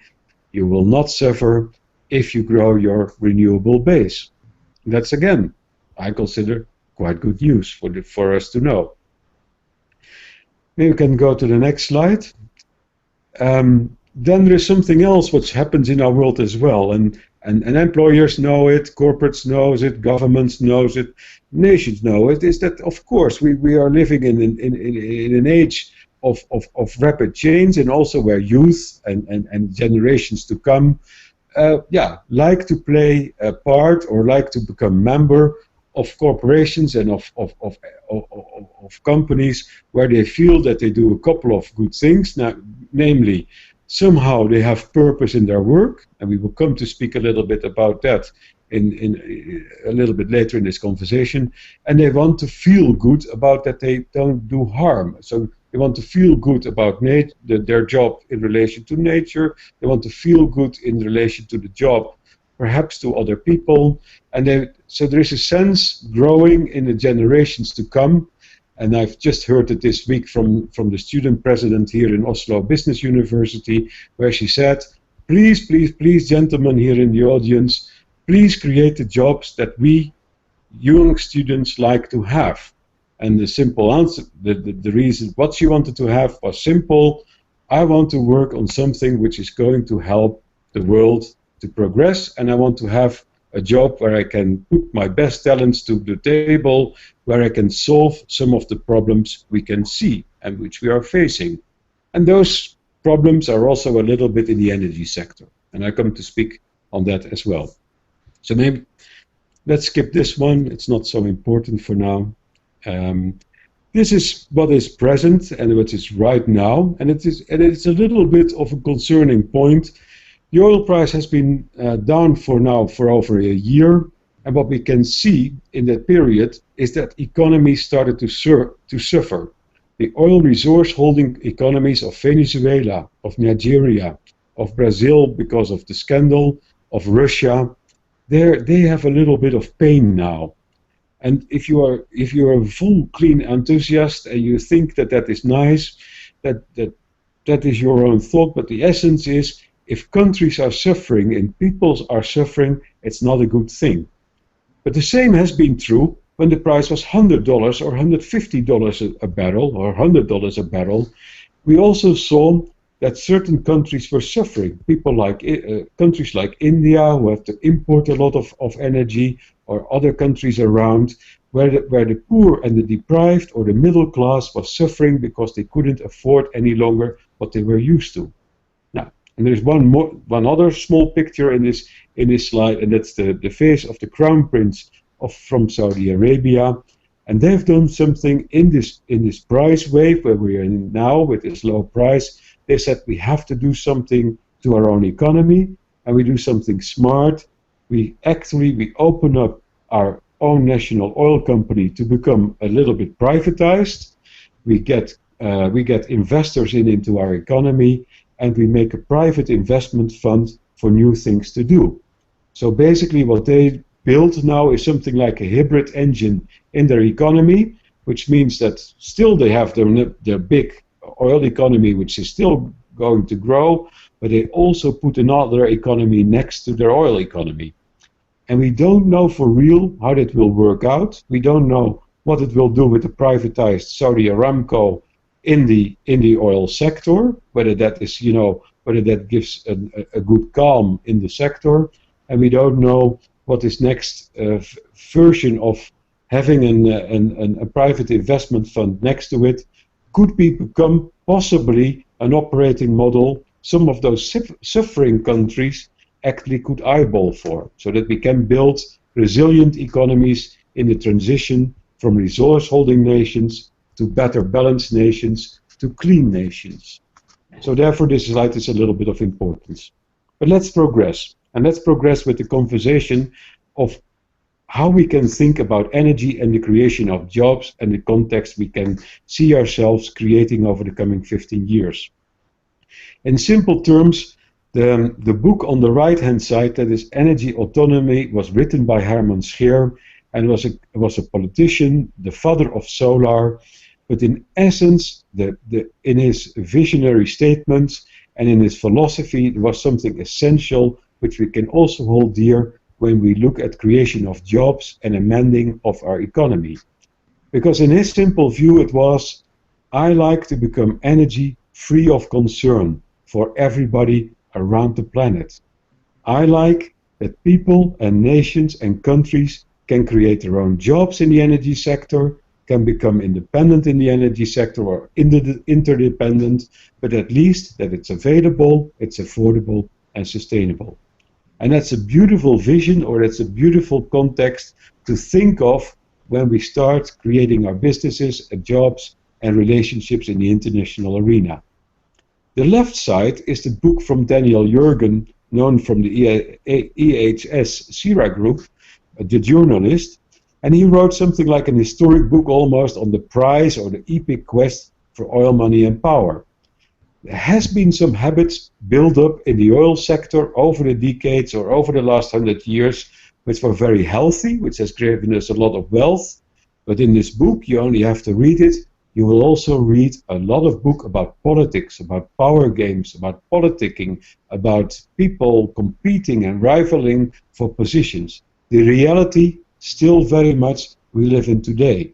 you will not suffer if you grow your renewable base. That's again, I consider quite good news for us to know. Maybe we can go to the next slide. Then there is something else which happens in our world as well, and employers know it, corporates knows it, governments knows it, nations know it, is that of course we are living in an age of rapid change, and also where youth and generations to come like to play a part or like to become member of corporations and of companies where they feel that they do a couple of good things, namely somehow they have purpose in their work, and we will come to speak a little bit about that in a little bit later in this conversation, and they want to feel good about that they don't do harm. So they want to feel good about their job in relation to nature, they want to feel good in relation to the job perhaps to other people. And so there is a sense growing in the generations to come. And I've just heard it this week from the student president here in Oslo Business University, where she said, please, please, please, gentlemen here in the audience, please create the jobs that we young students like to have. And the simple answer, the reason what she wanted to have was simple. I want to work on something which is going to help the world to progress, and I want to have a job where I can put my best talents to the table, where I can solve some of the problems we can see and which we are facing. And those problems are also a little bit in the energy sector, and I come to speak on that as well. So maybe let's skip this one, it's not so important for now. This is what is present and what is right now, and it's a little bit of a concerning point. The oil price has been down for over a year, and what we can see in that period is that economies started to suffer. The oil resource holding economies of Venezuela, of Nigeria, of Brazil because of the scandal, of Russia, they have a little bit of pain now. And if you are a full clean enthusiast and you think that is nice, that is your own thought, but the essence is, if countries are suffering and peoples are suffering, it's not a good thing. But the same has been true when the price was $100 or $150 a barrel or $100 a barrel. We also saw that certain countries were suffering. Countries like India, who have to import a lot of energy, or other countries around, where the poor and the deprived or the middle class was suffering because they couldn't afford any longer what they were used to. Now, and there's one other small picture in this slide, and that's the face of the Crown Prince from Saudi Arabia. And they've done something in this price wave where we are in now with this low price. They said we have to do something to our own economy, and we do something smart. We open up our own national oil company to become a little bit privatized. We get investors into our economy, and we make a private investment fund for new things to do. So basically what they build now is something like a hybrid engine in their economy, which means that still they have their big oil economy, which is still going to grow, but they also put another economy next to their oil economy. And we don't know for real how that will work out. We don't know what it will do with the privatized Saudi Aramco in the oil sector, whether that gives a good calm in the sector, and we don't know what this next version of having a private investment fund next to it could become possibly an operating model some of those suffering countries actually could eyeball for, so that we can build resilient economies in the transition from resource-holding nations to better balanced nations to clean nations. So therefore this slide is a little bit of importance. But let's progress, and let's progress with the conversation of how we can think about energy and the creation of jobs and the context we can see ourselves creating over the coming 15 years. In simple terms, the book on the right-hand side, that is Energy Autonomy, was written by Herman Scheer and was a politician, the father of solar, but in essence, in his visionary statements and in his philosophy, there was something essential which we can also hold dear when we look at creation of jobs and amending of our economy. Because in his simple view it was, I like to become energy free of concern for everybody around the planet. I like that people and nations and countries can create their own jobs in the energy sector, can become independent in the energy sector or interdependent, but at least that it's available, it's affordable and sustainable. And that's a beautiful vision, or that's a beautiful context to think of when we start creating our businesses, jobs and relationships in the international arena. The left side is the book from Daniel Jurgen, known from the EHS CIRA group, the journalist, and he wrote something like an historic book almost on the prize or the epic quest for oil, money and power. there has been some habits built up in the oil sector over the decades or over the last 100 years, which were very healthy, which has given us a lot of wealth. But in this book, you only have to read it. You will also read a lot of book about politics, about power games, about politicking, about people competing and rivaling for positions. The reality, still very much, we live in today.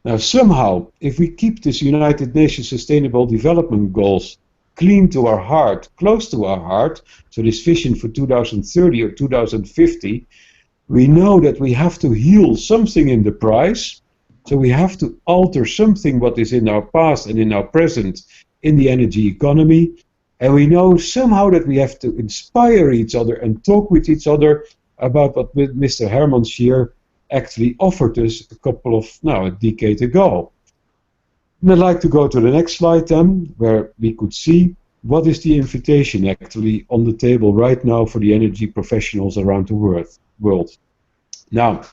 Now, somehow, if we keep this United Nations Sustainable Development Goals clean to our heart, close to our heart, so this vision for 2030 or 2050, we know that we have to heal something in the price, so we have to alter something what is in our past and in our present in the energy economy, and we know somehow that we have to inspire each other and talk with each other about what Mr. Herman Scheer actually offered us a decade ago. And I'd like to go to the next slide then, where we could see what is the invitation actually on the table right now for the energy professionals around the world. Now,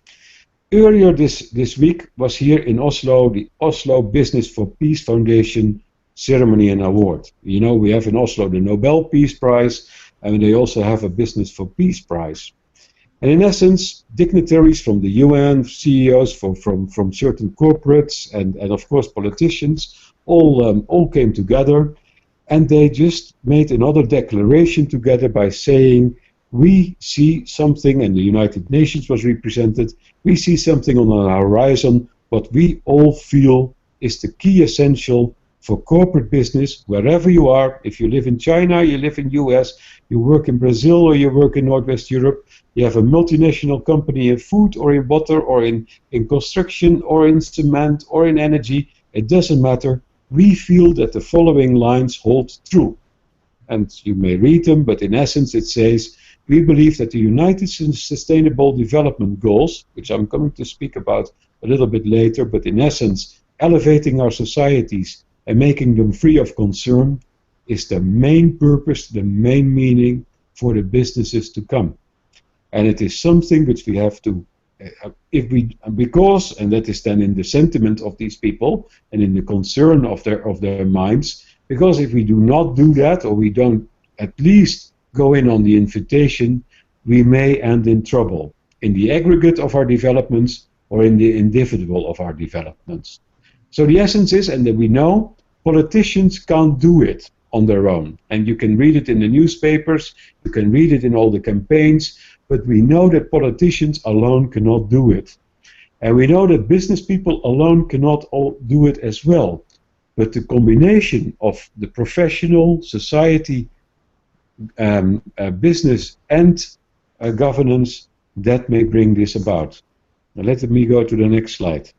earlier this week was here in Oslo, the Oslo Business for Peace Foundation ceremony and award. You know, we have in Oslo the Nobel Peace Prize, and they also have a Business for Peace Prize. And in essence, dignitaries from the UN, CEOs from certain corporates, and of course politicians, all came together, and they just made another declaration together by saying, we see something, and the United Nations was represented, we see something on our horizon, what we all feel is the key essential for corporate business, wherever you are. If you live in China, you live in US, you work in Brazil, or you work in Northwest Europe, you have a multinational company in food or in water or in construction or in cement or in energy, it doesn't matter. We feel that the following lines hold true. And you may read them, but in essence it says, we believe that the United Sustainable Development Goals, which I'm going to speak about a little bit later, but in essence, elevating our societies and making them free of concern, is the main purpose, the main meaning for the businesses to come. And it is something which we have to, because, and that is then in the sentiment of these people and in the concern of their minds, because if we do not do that, or we don't at least go in on the invitation, we may end in trouble, in the aggregate of our developments or in the individual of our developments. So the essence is, and that we know, politicians can't do it on their own. And you can read it in the newspapers, you can read it in all the campaigns, but we know that politicians alone cannot do it. And we know that business people alone cannot all do it as well. But the combination of the professional, society, business and governance, that may bring this about. Now let me go to the next slide.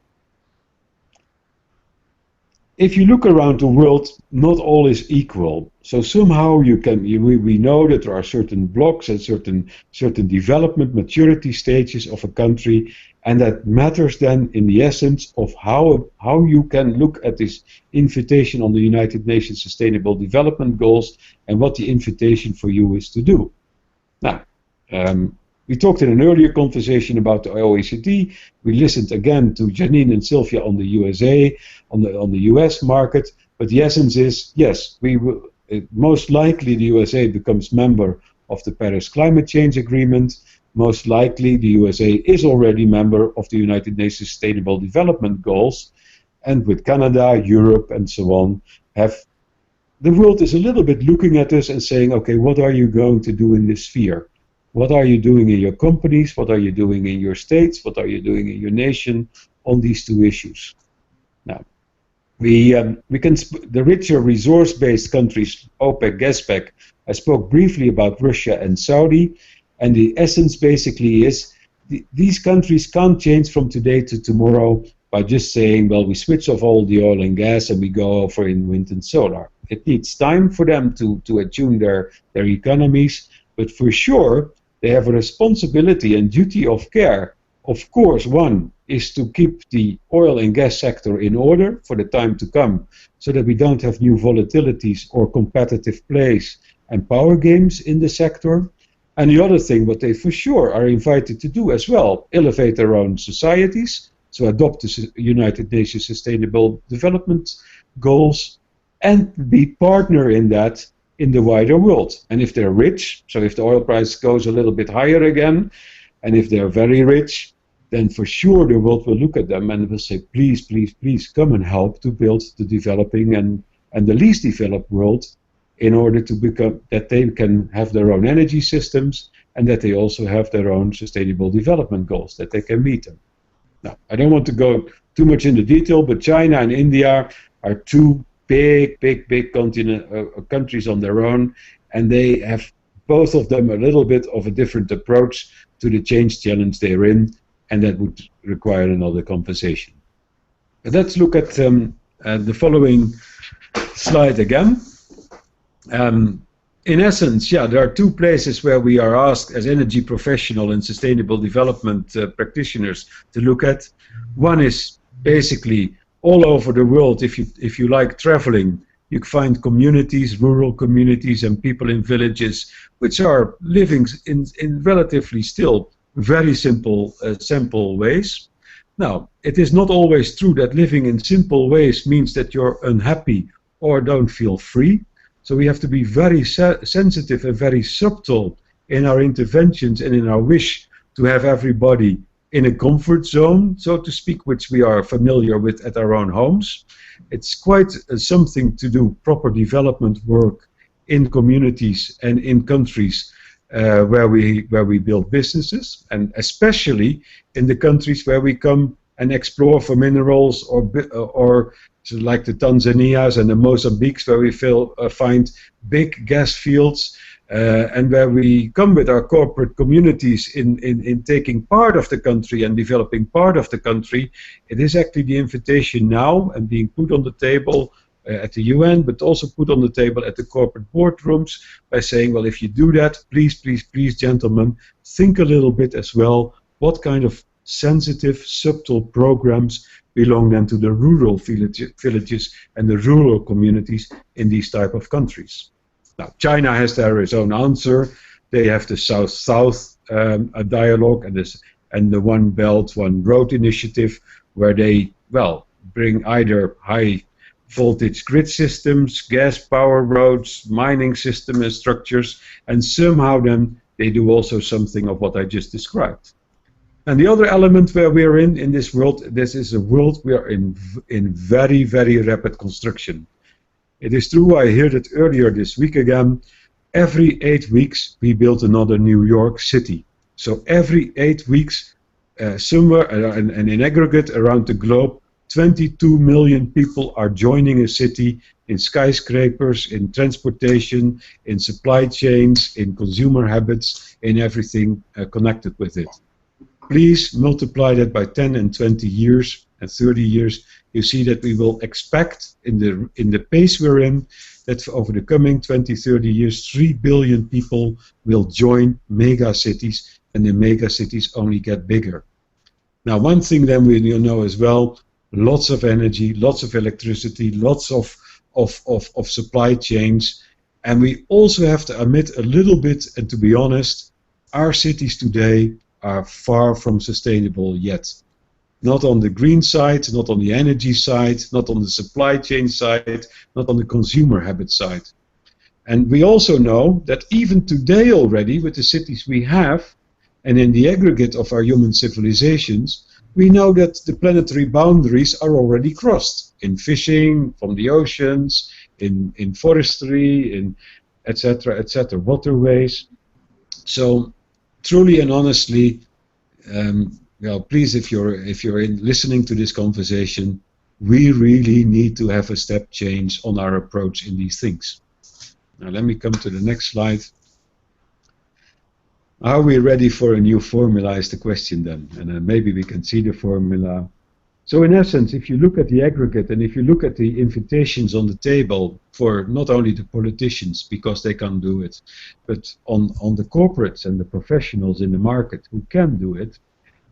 If you look around the world, not all is equal. So somehow we know that there are certain blocks and certain development maturity stages of a country, and that matters then in the essence of how you can look at this invitation on the United Nations Sustainable Development Goals and what the invitation for you is to do. Now, we talked in an earlier conversation about the OECD. We listened again to Janine and Sylvia on the USA, on the US market. But the essence is, yes, we will. Most likely the USA becomes member of the Paris Climate Change Agreement. Most likely the USA is already member of the United Nations Sustainable Development Goals. And with Canada, Europe, and so on, the world is a little bit looking at us and saying, okay, what are you going to do in this sphere? What are you doing in your companies? What are you doing in your states? What are you doing in your nation on these two issues? Now, the richer resource-based countries, OPEC, GASPEC, I spoke briefly about Russia and Saudi, and the essence basically is these countries can't change from today to tomorrow by just saying, well, we switch off all the oil and gas and we go over in wind and solar. It needs time for them to attune their economies, but for sure, they have a responsibility and duty of care. Of course, one is to keep the oil and gas sector in order for the time to come, so that we don't have new volatilities or competitive plays and power games in the sector. And the other thing, what they for sure are invited to do as well, elevate their own societies, so adopt the United Nations Sustainable Development Goals, and be partner in that in the wider world. And if they're rich, so if the oil price goes a little bit higher again, and if they're very rich, then for sure the world will look at them and will say, please, please, please come and help to build the developing and the least developed world in order to become that they can have their own energy systems and that they also have their own sustainable development goals, that they can meet them. Now, I don't want to go too much into detail, but China and India are two big countries on their own, and they have both of them a little bit of a different approach to the change challenge they're in, and that would require another conversation. But let's look at the following slide again. In essence, yeah, there are two places where we are asked as energy professional and sustainable development practitioners to look at. One is basically all over the world. If you like traveling, you find communities, rural communities, and people in villages which are living in relatively still very simple ways. Now, it is not always true that living in simple ways means that you're unhappy or don't feel free. So we have to be very sensitive and very subtle in our interventions and in our wish to have everybody in a comfort zone, so to speak, which we are familiar with at our own homes. It's quite something to do proper development work in communities and in countries where we build businesses, and especially in the countries where we come and explore for minerals, or like the Tanzanias and the Mozambiques, where we find big gas fields, and where we come with our corporate communities in taking part of the country and developing part of the country. It is actually the invitation now and being put on the table at the UN, but also put on the table at the corporate boardrooms by saying, well, if you do that, please, please, please, gentlemen, think a little bit as well what kind of sensitive, subtle programs belong then to the rural villages and the rural communities in these type of countries. Now, China has there its own answer. They have the South-South dialogue and the One Belt, One Road initiative, where they, well, bring either high voltage grid systems, gas power roads, mining system and structures, and somehow then they do also something of what I just described. And the other element where we are in this world, this is a world we are in very, very rapid construction. It is true, I heard it earlier this week again, every 8 weeks we build another New York City. So every 8 weeks, somewhere and in aggregate around the globe, 22 million people are joining a city in skyscrapers, in transportation, in supply chains, in consumer habits, in everything connected with it. Please multiply that by 10 and 20 years and 30 years. You see that we will expect in the pace we're in that over the coming 20, 30 years, 3 billion people will join mega cities, and the mega cities only get bigger. Now, one thing then we know as well, lots of energy, lots of electricity, lots of supply chains, and we also have to admit a little bit, and to be honest, our cities today are far from sustainable yet. Not on the green side, not on the energy side, not on the supply chain side, not on the consumer habit side. And we also know that even today already, with the cities we have, and in the aggregate of our human civilizations, we know that the planetary boundaries are already crossed in fishing, from the oceans, in forestry, in etc., waterways. So truly and honestly, well, please, if you're listening to this conversation, we really need to have a step change on our approach in these things. Now, let me come to the next slide. Are we ready for a new formula is the question then, and maybe we can see the formula. So in essence, if you look at the aggregate and if you look at the invitations on the table for not only the politicians, because they can't do it, but on the corporates and the professionals in the market who can do it,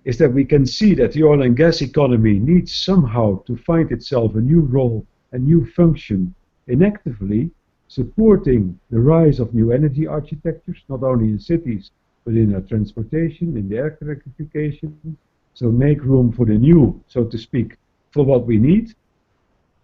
is that we can see that the oil and gas economy needs somehow to find itself a new role, a new function in actively supporting the rise of new energy architectures, not only in cities, but in our transportation, in the air electrification. So make room for the new, so to speak, for what we need.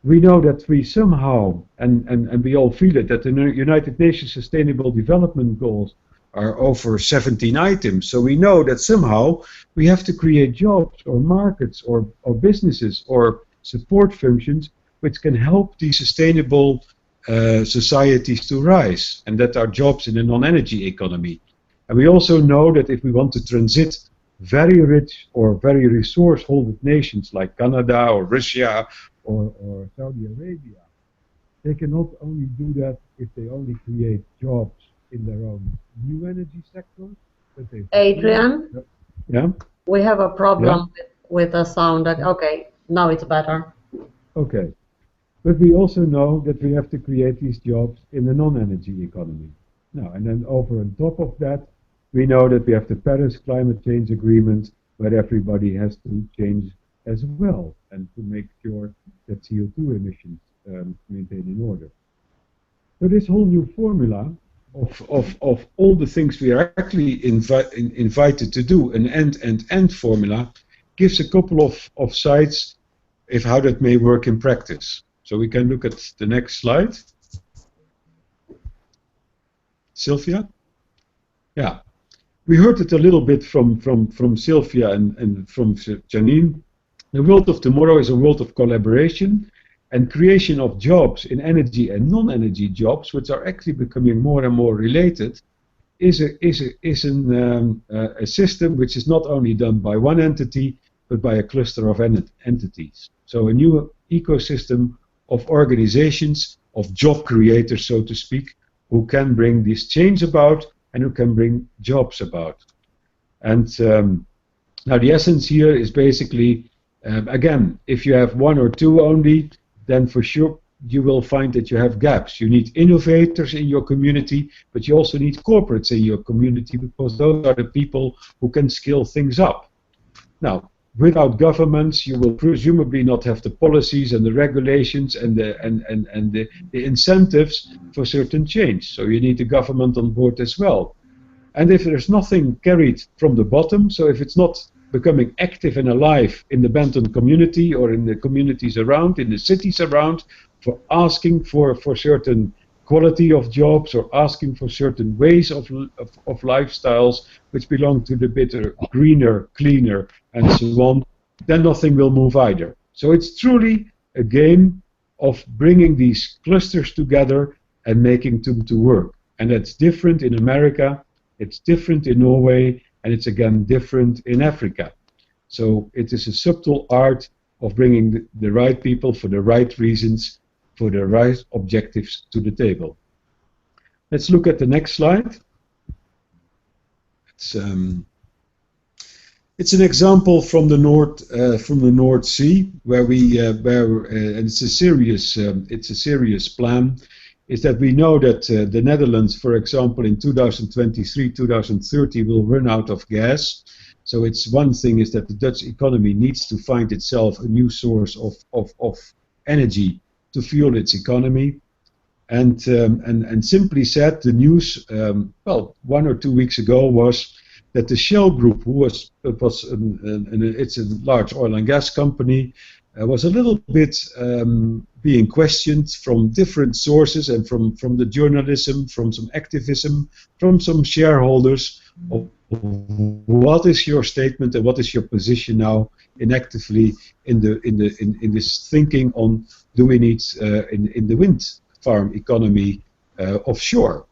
we know that we somehow, and we all feel it, that the United Nations Sustainable Development Goals are over 17 items. So we know that somehow we have to create jobs or markets or businesses or support functions which can help these sustainable societies to rise, and that are jobs in a non-energy economy. And we also know that if we want to transit very rich or very resource-holded nations like Canada or Russia or Saudi Arabia, they cannot only do that if they only create jobs in their own new energy sectors, but they... Adrian? Yeah? We have a problem with the sound. Okay, now it's better. Okay. But we also know that we have to create these jobs in a non-energy economy. Now, and then over on top of that, we know that we have the Paris Climate Change Agreement, where everybody has to change as well, and to make sure that CO2 emissions maintain in order. So this whole new formula of all the things we are actually invited to do, an end formula, gives a couple of sides of how that may work in practice. So we can look at the next slide. Sylvia? Yeah. We heard it a little bit from Sylvia and from Janine. The world of tomorrow is a world of collaboration and creation of jobs in energy and non-energy jobs, which are actually becoming more and more related, is a system which is not only done by one entity, but by a cluster of entities. So a new ecosystem of organizations, of job creators, so to speak, who can bring this change about and who can bring jobs about. And now the essence here is basically, again, if you have one or two only, then for sure you will find that you have gaps. You need innovators in your community, but you also need corporates in your community, because those are the people who can scale things up. Now, without governments, you will presumably not have the policies and the regulations and the incentives for certain change. So you need the government on board as well. And if there's nothing carried from the bottom, so if it's not becoming active and alive in the Benton community or in the communities around, in the cities around, for asking for certain quality of jobs or asking for certain ways of lifestyles which belong to the better, greener, cleaner, and so on, then nothing will move either. So it's truly a game of bringing these clusters together and making them to work. And that's different in America, it's different in Norway, and it's again different in Africa. So it is a subtle art of bringing the right people for the right reasons, for the right objectives to the table. Let's look at the next slide. It's an example from the North Sea, where and it's a serious plan. Is that we know that the Netherlands, for example, in 2023, 2030 will run out of gas. So it's one thing is that the Dutch economy needs to find itself a new source of energy to fuel its economy. And simply said, the news, well, 1 or 2 weeks ago was that the Shell Group, it's a large oil and gas company, was a little bit being questioned from different sources and from the journalism, from some activism, from some shareholders of what is your statement and what is your position now actively in this thinking on, do we need in the wind farm economy offshore.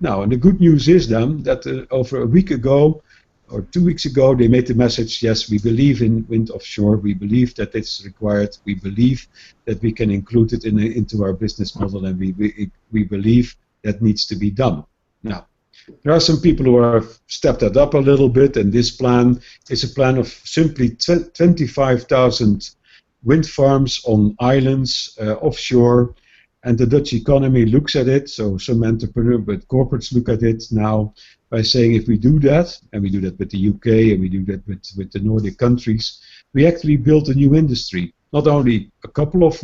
Now, and the good news is then that over a week ago or 2 weeks ago, they made the message, yes, we believe in wind offshore, we believe that it's required, we believe that we can include it into our business model, and we believe that needs to be done. Now, there are some people who have stepped that up a little bit, and this plan is a plan of simply 25,000 wind farms on islands offshore, and the Dutch economy looks at it, so some entrepreneurs, but corporates look at it now by saying, if we do that, and we do that with the UK, and we do that with the Nordic countries, we actually build a new industry. Not only a couple of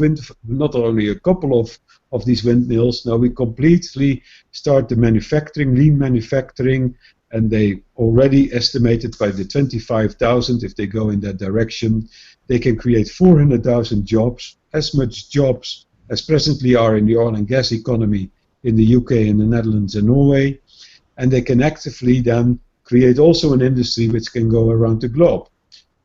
these windmills. Now we completely start the manufacturing, lean manufacturing, and they already estimated by the 25,000, if they go in that direction, they can create 400,000 jobs as much jobs as presently are in the oil and gas economy in the UK and the Netherlands and Norway, and they can actively then create also an industry which can go around the globe.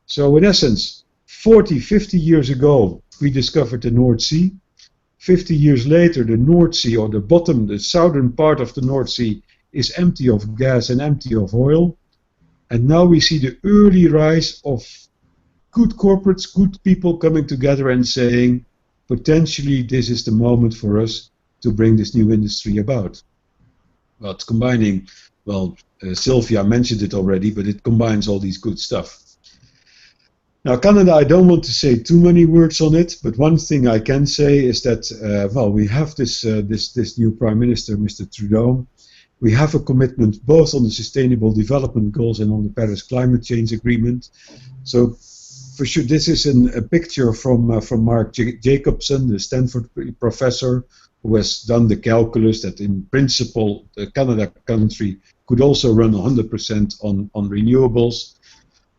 So in essence, 40, 50 years ago, we discovered the North Sea. 50 years later, the North Sea, or the bottom, the southern part of the North Sea, is empty of gas and empty of oil. And now we see the early rise of good corporates, good people coming together and saying, potentially this is the moment for us to bring this new industry about. Well, it's combining, well, Sylvia mentioned it already, but it combines all these good stuff. Now, Canada, I don't want to say too many words on it, but one thing I can say is that, well, we have this new Prime Minister, Mr. Trudeau. We have a commitment both on the Sustainable Development Goals and on the Paris Climate Change Agreement. So, for sure, this is a picture from Mark Jacobson, the Stanford professor, who has done the calculus that in principle the Canada country could also run 100% on renewables.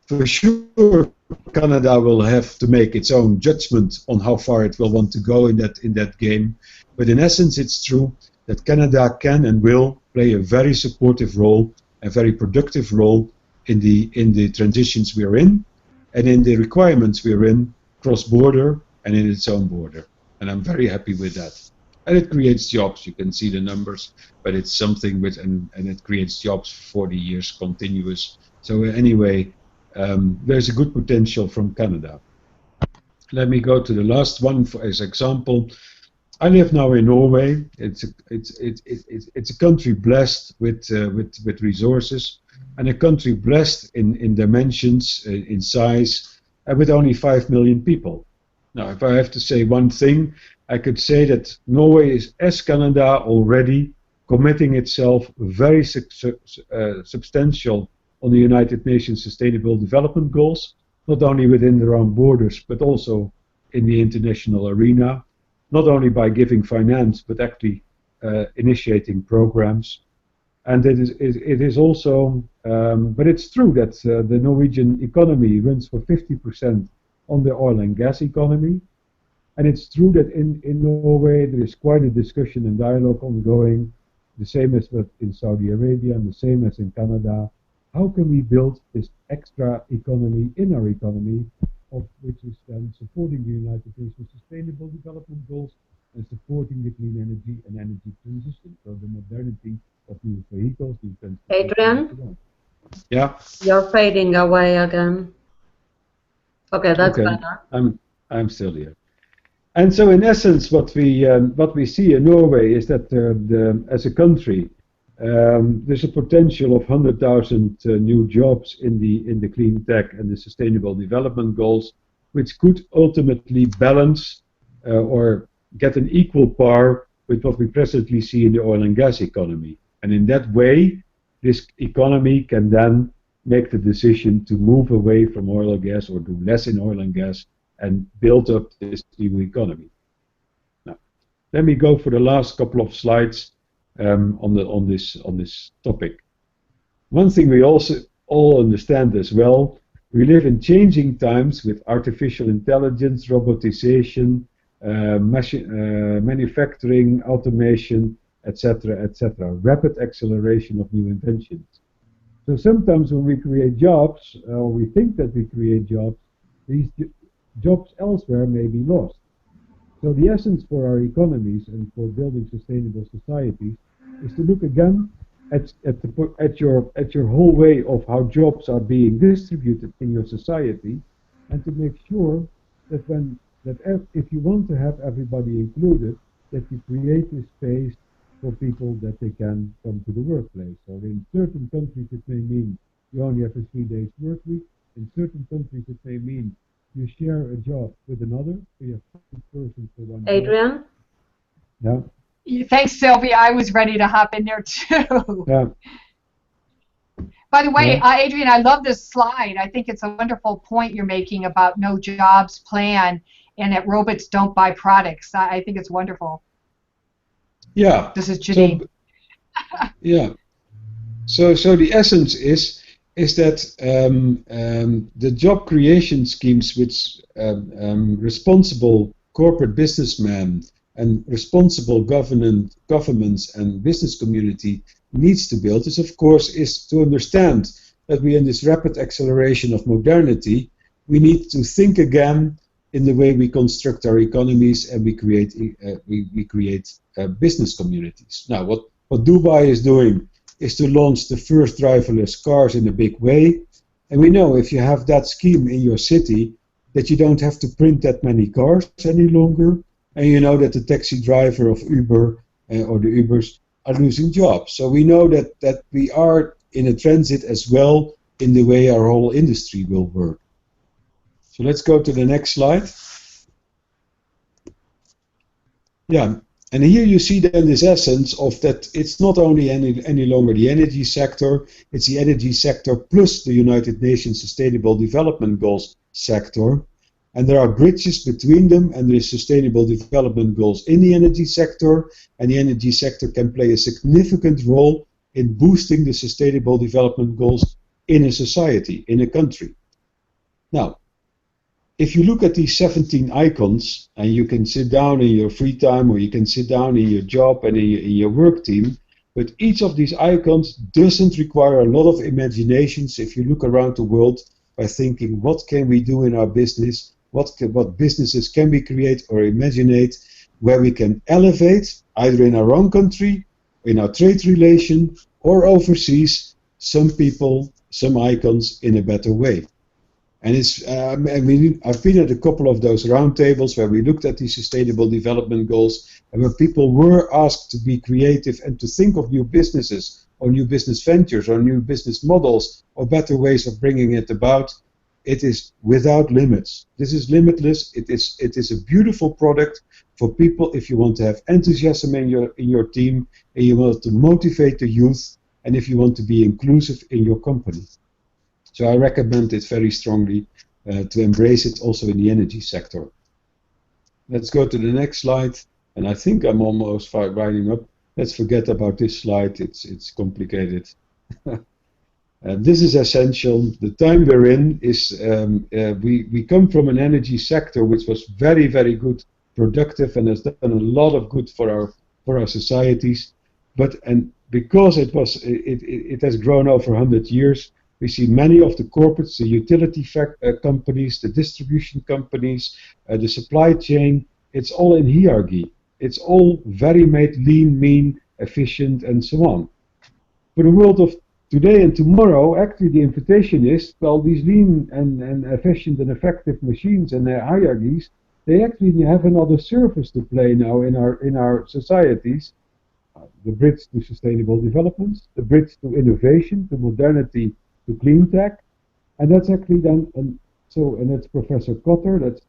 For sure, Canada will have to make its own judgment on how far it will want to go in that game. But in essence, it's true that Canada can and will play a very supportive role, a very productive role in the transitions we are in, and in the requirements we are in cross-border and in its own border. And I'm very happy with that. And it creates jobs. You can see the numbers, but it's something with, and it creates jobs for 40 years continuous. So anyway, there's a good potential from Canada. Let me go to the last one as example. I live now in Norway. It's a country blessed with resources, and a country blessed in dimensions, in size, with only 5 million people. Now, if I have to say one thing, I could say that Norway is, as Canada, already committing itself very substantial on the United Nations Sustainable Development Goals, not only within their own borders, but also in the international arena, not only by giving finance, but actually initiating programs. And it is also, but it's true that the Norwegian economy runs for 50% on the oil and gas economy. And it's true that in Norway there is quite a discussion and dialogue ongoing, the same as in Saudi Arabia and the same as in Canada. How can we build this extra economy in our economy, of which is then supporting the United Nations Sustainable Development Goals and supporting the clean energy and energy transition, so the modernity of new vehicles, new transportation. Adrian? Yeah? You're fading away again. Okay, that's okay. better. I'm still here. And so, in essence, what we see in Norway is that as a country, there's a potential of 100,000 new jobs in the clean tech and the sustainable development goals, which could ultimately balance or get an equal par with what we presently see in the oil and gas economy. And in that way, this economy can then make the decision to move away from oil and gas or do less in oil and gas and build up this new economy. Now, let me go for the last couple of slides on this topic. One thing we also all understand as well, we live in changing times with artificial intelligence, robotization, manufacturing, automation, etc., etc. Rapid acceleration of new inventions. So sometimes when we create jobs, or we think that we create jobs, these jobs elsewhere may be lost. So the essence for our economies and for building sustainable societies is to look again at your whole way of how jobs are being distributed in your society, and to make sure that if you want to have everybody included, that you create a space for people that they can come to the workplace. So in certain countries it may mean you only have a 3-day work week. In certain countries it may mean you share a job with another, so you have one person for one Adrian? job. Yeah. Thanks, Sylvia. I was ready to hop in there too. Yeah. By the way, Yeah. Adrian, I love this slide. I think it's a wonderful point you're making about no jobs plan and that robots don't buy products. I think it's wonderful. Yeah. This is Janine. So, yeah. So the essence is that the job creation schemes which responsible corporate businessmen and responsible governments and business community needs to build is to understand that we in this rapid acceleration of modernity, we need to think again in the way we construct our economies and we create business communities. Now, what Dubai is doing is to launch the first driverless cars in a big way, and we know if you have that scheme in your city that you don't have to print that many cars any longer, and you know that the taxi driver of Uber or the Ubers are losing jobs. So we know that we are in a transit as well in the way our whole industry will work. So let's go to the next slide. Yeah, and here you see then this essence of that it's not only any longer the energy sector, it's the energy sector plus the United Nations Sustainable Development Goals sector. And there are bridges between them, and there is Sustainable Development Goals in the energy sector, and the energy sector can play a significant role in boosting the Sustainable Development Goals in a society, in a country. Now, if you look at these 17 icons, and you can sit down in your free time, or you can sit down in your job and in your work team, but each of these icons doesn't require a lot of imaginations if you look around the world by thinking, what can we do in our business? What businesses can we create or imaginate where we can elevate, either in our own country, in our trade relation, or overseas, some people, some icons in a better way. And I've been at a couple of those roundtables where we looked at these Sustainable Development Goals and where people were asked to be creative and to think of new businesses or new business ventures or new business models or better ways of bringing it about. It is without limits. This is limitless. It is a beautiful product for people if you want to have enthusiasm in your team and you want to motivate the youth and if you want to be inclusive in your company. So I recommend it very strongly to embrace it also in the energy sector. Let's go to the next slide. And I think I'm almost winding up. Let's forget about this slide. It's complicated. This is essential. The time we're in is we come from an energy sector which was very, very good, productive, and has done a lot of good for our societies. And because it has grown over 100 years, we see many of the corporates, the utility companies, the distribution companies, the supply chain. It's all in hierarchy. It's all very made lean, mean, efficient, and so on. For the world of today and tomorrow, actually the invitation is, well, these lean and efficient and effective machines and their hierarchies, they actually have another service to play now in our societies. The bridge to sustainable development, the bridge to innovation, to modernity, to clean tech, and that's actually then, and that's Professor Kotter, that's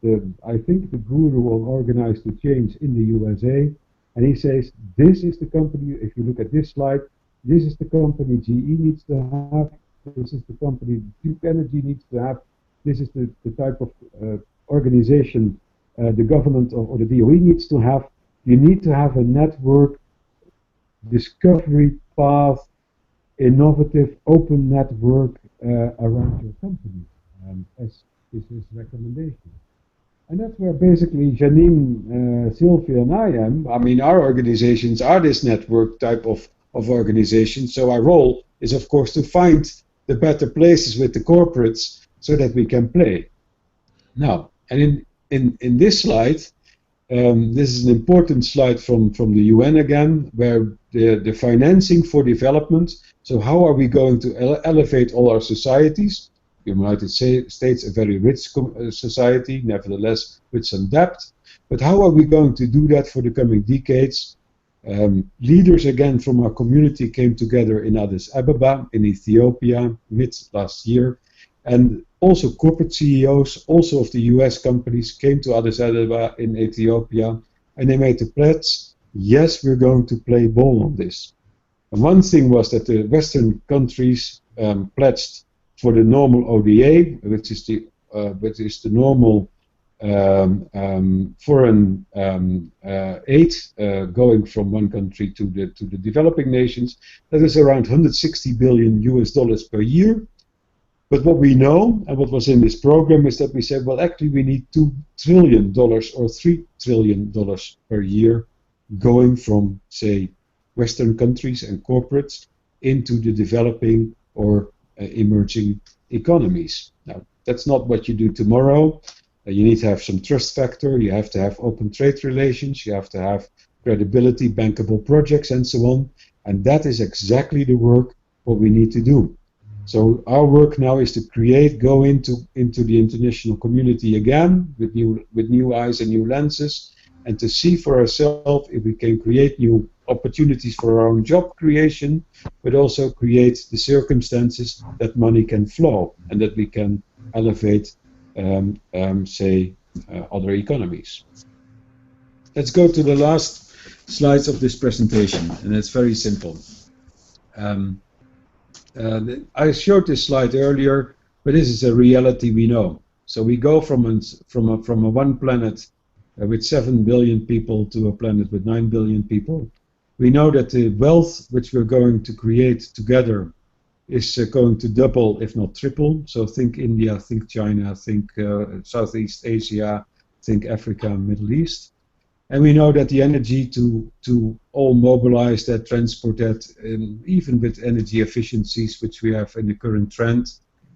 I think the guru on organized to change in the USA, and he says this is the company. If you look at this slide, this is the company GE needs to have. This is the company Duke Energy needs to have. This is the type of organization the government or the DOE needs to have. You need to have a network, discovery path, innovative, open network around your company, as is his recommendation. And that's where basically Janine, Sylvia, and I am. I mean, our organizations are this network type of organization, so our role is, of course, to find the better places with the corporates so that we can play. Now, and in this slide, this is an important slide from the UN again, where the financing for development, so how are we going to elevate all our societies? The United States, a very rich society, nevertheless with some debt, but how are we going to do that for the coming decades? Leaders again from our community came together in Addis Ababa in Ethiopia mid last year, and also corporate CEOs, also of the US companies, came to Addis Ababa in Ethiopia, and they made the pledge, yes, we're going to play ball on this. And one thing was that the Western countries pledged for the normal ODA, which is the normal foreign aid going from one country to the developing nations. That is around $160 billion per year. But what we know, and what was in this program, is that we said, well, actually we need $2 trillion or $3 trillion per year going from, say, Western countries and corporates into the developing or emerging economies. Now, that's not what you do tomorrow. You need to have some trust factor, you have to have open trade relations, you have to have credibility, bankable projects, and so on. And that is exactly the work what we need to do. So our work now is to go into the international community again with new eyes and new lenses, and to see for ourselves if we can create new opportunities for our own job creation, but also create the circumstances that money can flow and that we can elevate, say, other economies. Let's go to the last slides of this presentation, and it's very simple. I showed this slide earlier, but this is a reality we know. So we go from a one planet with 7 billion people to a planet with 9 billion people. We know that the wealth which we're going to create together is going to double, if not triple. So think India, think China, think Southeast Asia, think Africa and Middle East. And we know that the energy to all mobilize that, transport that, even with energy efficiencies which we have in the current trend,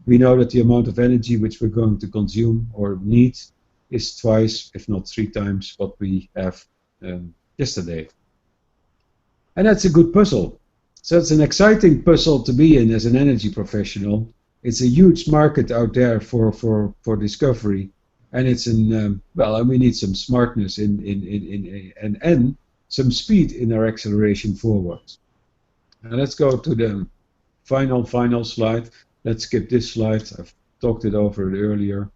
we know that the amount of energy which we're going to consume or need is twice, if not 3 times, what we have yesterday. And that's a good puzzle. So it's an exciting puzzle to be in as an energy professional. It's a huge market out there for discovery. And it's well, and we need some smartness and some speed in our acceleration forward. Now let's go to the final slide. Let's skip this slide. I've talked it over earlier.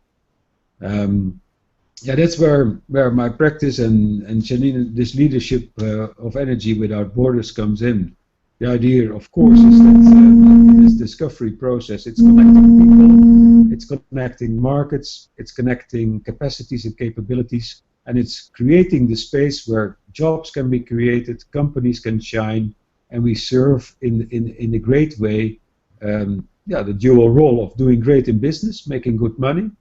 Yeah, that's where my practice and Janine, this leadership of Energy Without Borders comes in. The idea, of course, is that in this discovery process, it's connecting people, it's connecting markets, it's connecting capacities and capabilities, and it's creating the space where jobs can be created, companies can shine, and we serve in a great way, the dual role of doing great in business, making good money,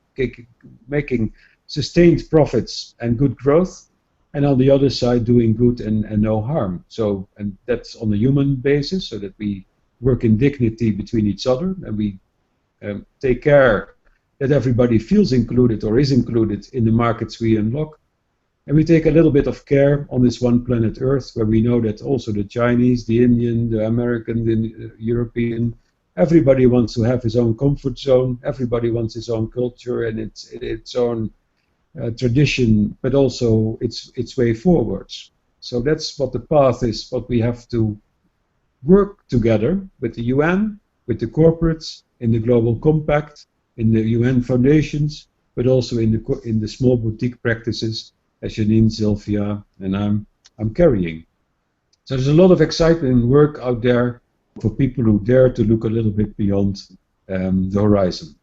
making sustained profits and good growth, and on the other side doing good and no harm. So, and that's on a human basis, so that we work in dignity between each other, and we take care that everybody feels included or is included in the markets we unlock. And we take a little bit of care on this one planet Earth, where we know that also the Chinese, the Indian, the American, the European, everybody wants to have his own comfort zone, everybody wants his own culture and its own tradition, but also its way forwards. So that's what the path is, what we have to work together with the UN, with the corporates, in the Global Compact, in the UN foundations, but also in the small boutique practices, as Janine, Sylvia, and I'm carrying. So there's a lot of excitement and work out there for people who dare to look a little bit beyond the horizon.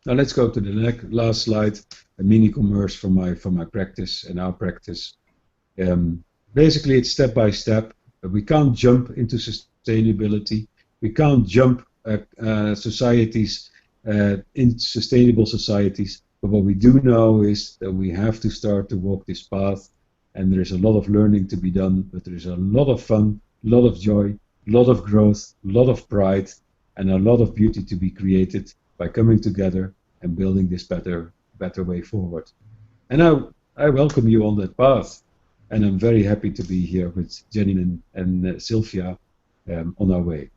Now let's go to the last slide, a mini commerce for my practice and our practice. Basically, it's step by step. We can't jump into sustainability. We can't jump societies in sustainable societies. But what we do know is that we have to start to walk this path, and there's a lot of learning to be done, but there's a lot of fun, a lot of joy, a lot of growth, a lot of pride, and a lot of beauty to be created by coming together and building this better way forward. And I welcome you on that path, and I'm very happy to be here with Janine and Sylvia on our way.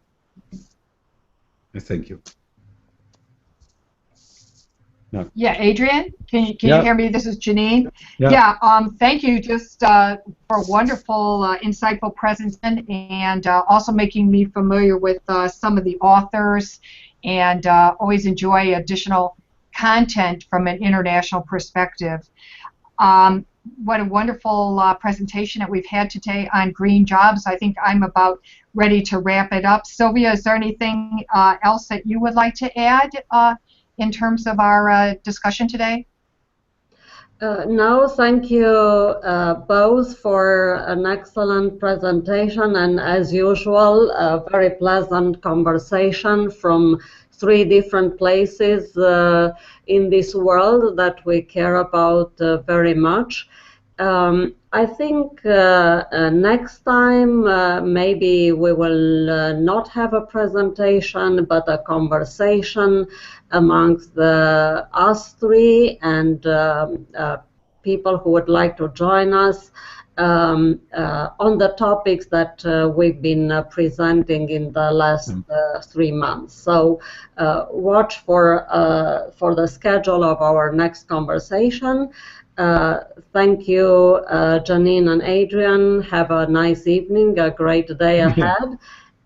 Thank you. No. Yeah, Adrian, can you hear me? This is Janine. Yeah, thank you just for a wonderful, insightful presentation, and also making me familiar with some of the authors, and always enjoy additional content from an international perspective. What a wonderful presentation that we've had today on green jobs. I think I'm about ready to wrap it up. Sylvia, is there anything else that you would like to add in terms of our discussion today? No, thank you both for an excellent presentation, and as usual, a very pleasant conversation from three different places in this world that we care about very much. I think next time maybe we will not have a presentation but a conversation amongst us three and people who would like to join us on the topics that we've been presenting in the last 3 months. So watch for the schedule of our next conversation. Thank you, Janine and Adrian. Have a nice evening, a great day ahead.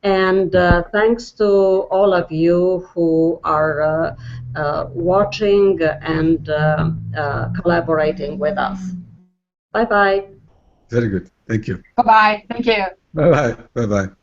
And thanks to all of you who are watching and collaborating with us. Bye-bye. Very good. Thank you. Bye-bye. Thank you. Bye-bye. Bye-bye.